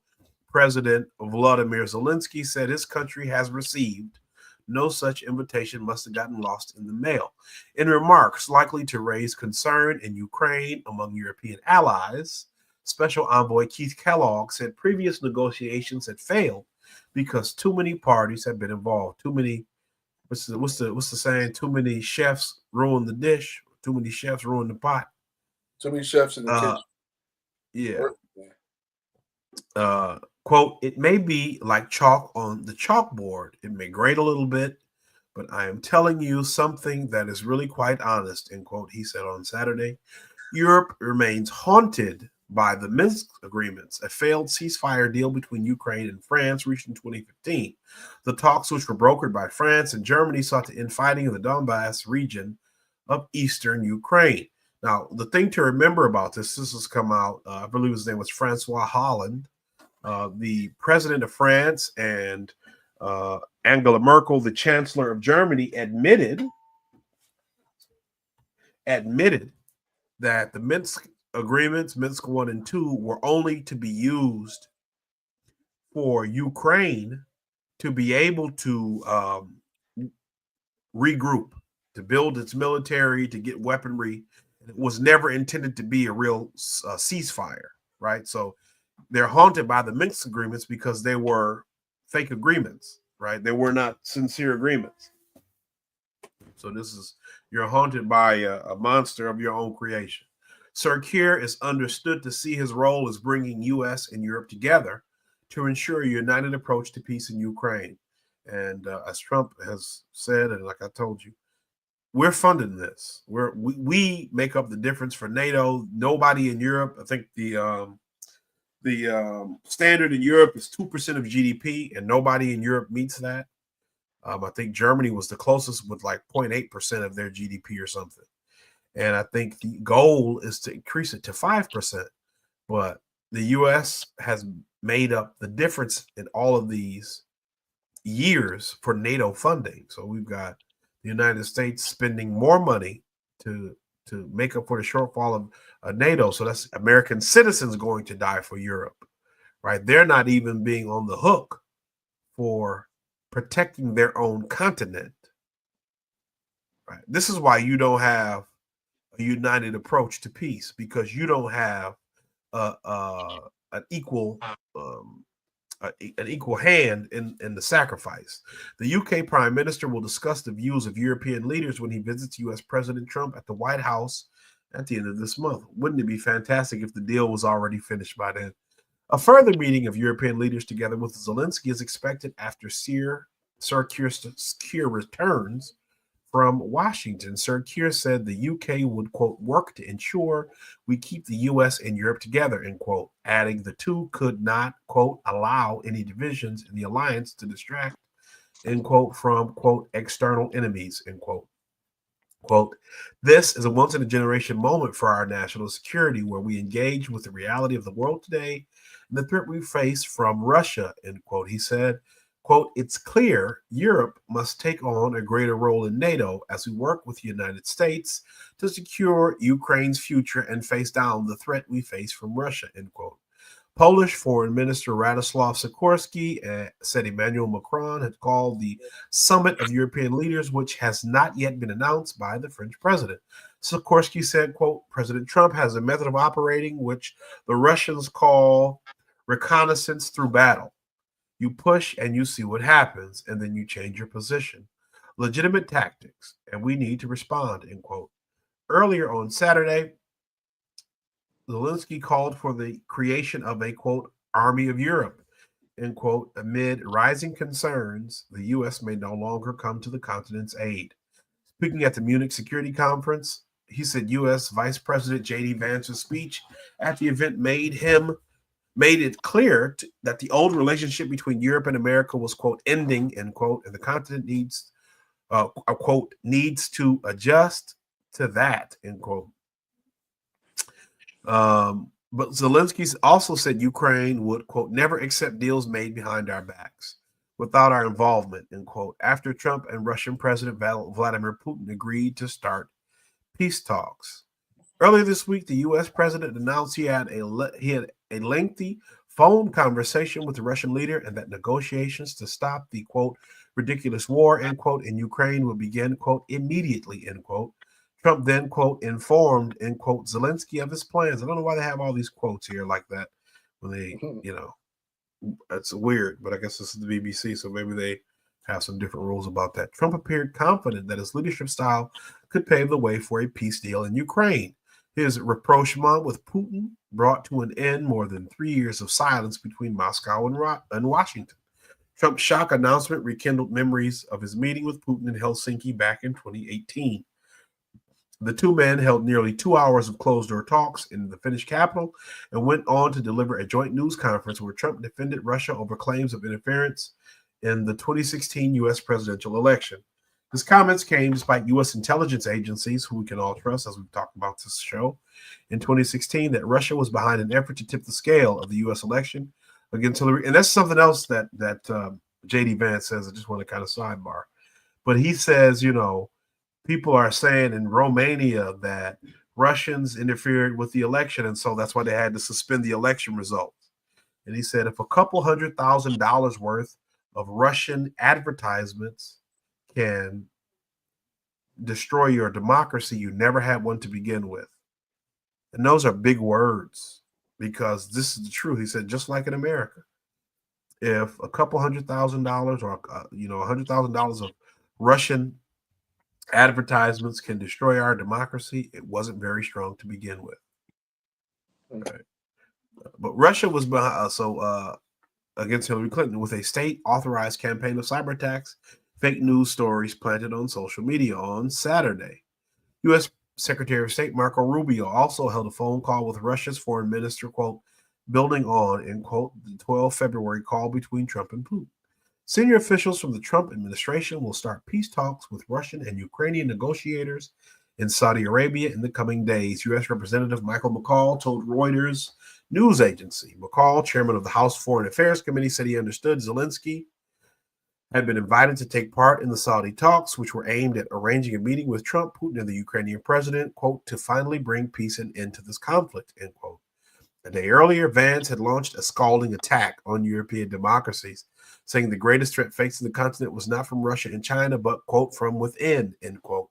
President Volodymyr Zelensky said his country has received no such invitation, must have gotten lost in the mail. In remarks likely to raise concern in Ukraine among European allies, Special Envoy Keith Kellogg said previous negotiations had failed because too many parties have been involved. Too many, what's the saying? Too many chefs ruin the dish. Too many chefs ruin the pot. Too many chefs in the kitchen. Yeah. Quote, it may be like chalk on the chalkboard. It may grate a little bit, but I am telling you something that is really quite honest, end quote, he said on Saturday. Europe remains haunted by the Minsk agreements, a failed ceasefire deal between Ukraine and France reached in 2015. The talks, which were brokered by France and Germany, sought to end fighting in the Donbass region of eastern Ukraine. Now, the thing to remember about this has come out, I believe his name was Francois Hollande, the president of France, and Angela Merkel, the chancellor of Germany, admitted that the Minsk agreements, Minsk 1 and 2, were only to be used for Ukraine to be able to regroup, to build its military, to get weaponry. It was never intended to be a real ceasefire, right? So they're haunted by the Minsk agreements because they were fake agreements, right? They were not sincere agreements. So this is, you're haunted by a monster of your own creation. Sir Keir is understood to see his role as bringing U.S. and Europe together to ensure a united approach to peace in Ukraine. And as Trump has said, and like I told you, we're funding this. We make up the difference for NATO. Nobody in Europe, I think the standard in Europe is 2% of GDP, and nobody in Europe meets that. I think Germany was the closest with like 0.8% of their GDP or something. And I think the goal is to increase it to 5%. But the U.S. has made up the difference in all of these years for NATO funding. So we've got the United States spending more money to make up for the shortfall of NATO. So that's American citizens going to die for Europe, right? They're not even being on the hook for protecting their own continent, right? This is why you don't have a united approach to peace, because you don't have an equal hand in the sacrifice. The UK Prime Minister will discuss the views of European leaders when he visits US President Trump at the White House at the end of this month. Wouldn't it be fantastic if the deal was already finished by then? A further meeting of European leaders together with Zelensky is expected after Sir Keir returns from Washington. Sir Keir said the UK would, quote, work to ensure we keep the US and Europe together, end quote, adding the two could not, quote, allow any divisions in the alliance to distract, end quote, from, quote, external enemies, end quote. Quote, this is a once-in-a-generation moment for our national security where we engage with the reality of the world today and the threat we face from Russia, end quote. He said, quote, it's clear Europe must take on a greater role in NATO as we work with the United States to secure Ukraine's future and face down the threat we face from Russia, end quote. Polish Foreign Minister Radoslaw Sikorski said Emmanuel Macron had called the Summit of European Leaders, which has not yet been announced by the French president. Sikorski said, quote, President Trump has a method of operating which the Russians call reconnaissance through battle. You push and you see what happens, and then you change your position. Legitimate tactics, and we need to respond, end quote. Earlier on Saturday, Zelensky called for the creation of a, quote, army of Europe, end quote. Amid rising concerns, the U.S. may no longer come to the continent's aid. Speaking at the Munich Security Conference, he said U.S. Vice President JD Vance's speech at the event made it clear that the old relationship between Europe and America was, quote, ending, end quote, and the continent needs, quote, needs to adjust to that, end quote. But Zelensky also said Ukraine would, quote, never accept deals made behind our backs without our involvement, end quote, after Trump and Russian President Vladimir Putin agreed to start peace talks. Earlier this week, the U.S. president announced he had a lengthy phone conversation with the Russian leader and that negotiations to stop the, quote, ridiculous war, end quote, in Ukraine would begin, quote, immediately, end quote. Trump then, quote, informed, end quote, Zelensky of his plans. I don't know why they have all these quotes here like that when they, you know, it's weird, but I guess this is the BBC, so maybe they have some different rules about that. Trump appeared confident that his leadership style could pave the way for a peace deal in Ukraine. His rapprochement with Putin brought to an end more than 3 years of silence between Moscow and Washington. Trump's shock announcement rekindled memories of his meeting with Putin in Helsinki back in 2018. The two men held nearly 2 hours of closed-door talks in the Finnish capital and went on to deliver a joint news conference where Trump defended Russia over claims of interference in the 2016 U.S. presidential election. His comments came despite U.S. intelligence agencies, who we can all trust, as we've talked about this show, in 2016, that Russia was behind an effort to tip the scale of the U.S. election against Hillary. And that's something else that JD Vance says. I just want to kind of sidebar. But he says, you know, people are saying in Romania that Russians interfered with the election, and so that's why they had to suspend the election results. And he said, if a couple $100,000 worth of Russian advertisements can destroy your democracy, you never had one to begin with. And those are big words. because this is the truth. He said, just like in America, if a couple $100,000 or $100,000 of Russian advertisements can destroy our democracy, it wasn't very strong to begin with. Okay. But Russia was behind, against Hillary Clinton with a state-authorized campaign of cyber attacks, fake news stories planted on social media on Saturday. U.S. Secretary of State Marco Rubio also held a phone call with Russia's foreign minister, quote, building on, end quote, the 12 February call between Trump and Putin. Senior officials from the Trump administration will start peace talks with Russian and Ukrainian negotiators in Saudi Arabia in the coming days, U.S. Representative Michael McCall told Reuters news agency. McCall, chairman of the House Foreign Affairs Committee, said he understood Zelensky had been invited to take part in the Saudi talks, which were aimed at arranging a meeting with Trump, Putin, and the Ukrainian president, quote, to finally bring peace and end to this conflict, end quote. A day earlier, Vance had launched a scalding attack on European democracies, saying the greatest threat facing the continent was not from Russia and China, but, quote, from within, end quote.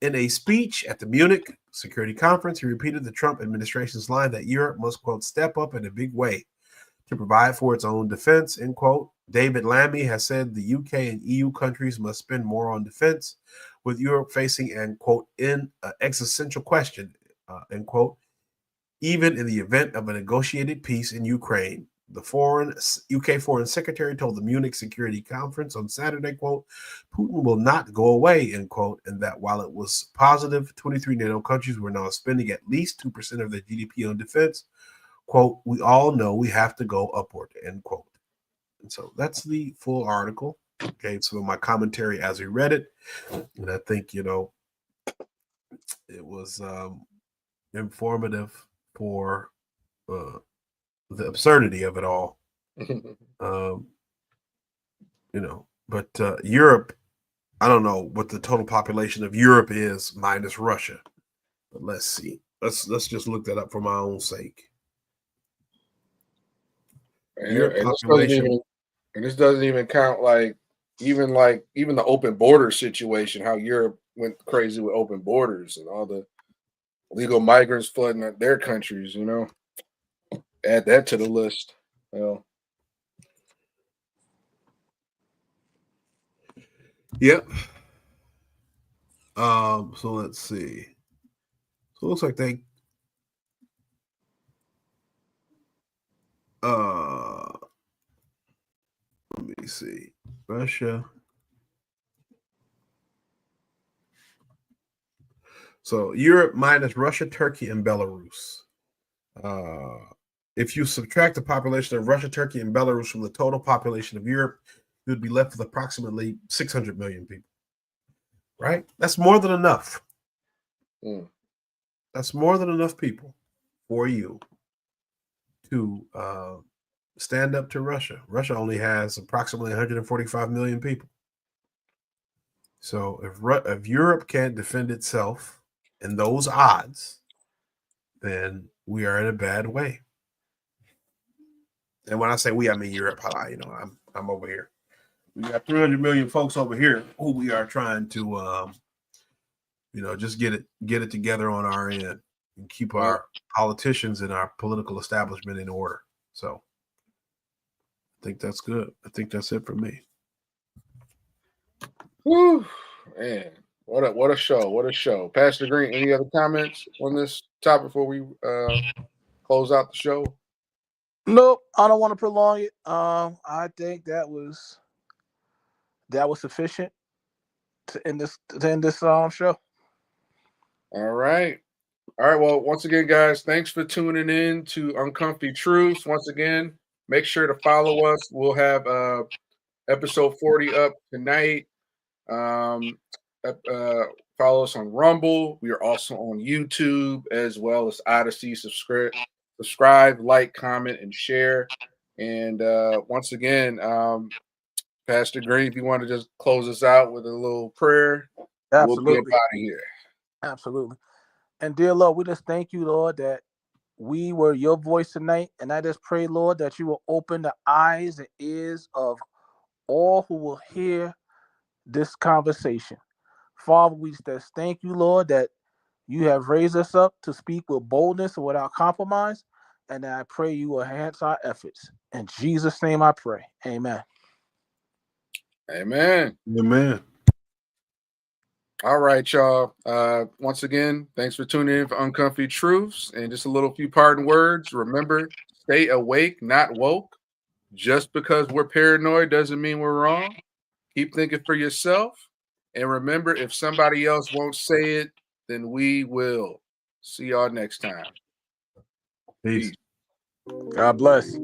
In a speech at the Munich Security Conference, he repeated the Trump administration's line that Europe must, quote, step up in a big way to provide for its own defense, end quote. David Lammy has said the UK and EU countries must spend more on defense, with Europe facing an, quote, existential question, end quote, even in the event of a negotiated peace in Ukraine. The UK Foreign Secretary told the Munich Security Conference on Saturday, quote, Putin will not go away, end quote, and that while it was positive, 23 NATO countries were now spending at least 2% of their GDP on defense, quote, we all know we have to go upward, end quote. And so that's the full article. Okay, so my commentary as we read it, and I think, it was informative for the absurdity of it all. But Europe, I don't know what the total population of Europe is minus Russia. But let's see. Let's just look that up for my own sake. And this doesn't even count even the open border situation, how Europe went crazy with open borders and all the illegal migrants flooding their countries, Add that to the list. Well, yep. So let's see. So it looks like they let me see. Russia. So Europe minus Russia, Turkey, and Belarus. If you subtract the population of Russia, Turkey, and Belarus from the total population of Europe, you would be left with approximately 600 million people. Right? That's more than enough. That's more than enough people for you to stand up to Russia. Russia only has approximately 145 million people. So if Europe can't defend itself in those odds, then we are in a bad way. And when I say we, I mean Europe. I'm over here. We got 300 million folks over here who we are trying to, just get it together on our end and keep our politicians and our political establishment in order. So I think that's good. I think that's it for me. Whew, man, what a show! What a show, Pastor Green. Any other comments on this topic before we close out the show? Nope, I don't want to prolong it. I think that was sufficient to end this show. All right. Well, once again, guys, thanks for tuning in to Uncomfy Truths. Once again, make sure to follow us. We'll have episode 40 up tonight. Follow us on Rumble. We are also on YouTube as well as Odyssey. Subscribe, like, comment, and share. And once again, Pastor Green, if you want to just close us out with a little prayer, Absolutely. we'll be out of here. Absolutely. And dear Lord, we just thank you, Lord, that we were your voice tonight. And I just pray, Lord, that you will open the eyes and ears of all who will hear this conversation. Father, we just thank you, Lord, that you have raised us up to speak with boldness and without compromise. and I pray you will enhance our efforts. In Jesus' name I pray. Amen. Amen. Amen. All right, y'all. Once again, thanks for tuning in for Uncomfy Truths. And just a little few parting words. Remember, stay awake, not woke. Just because we're paranoid doesn't mean we're wrong. Keep thinking for yourself. And remember, if somebody else won't say it, then we will. See y'all next time. Peace. Peace. God bless.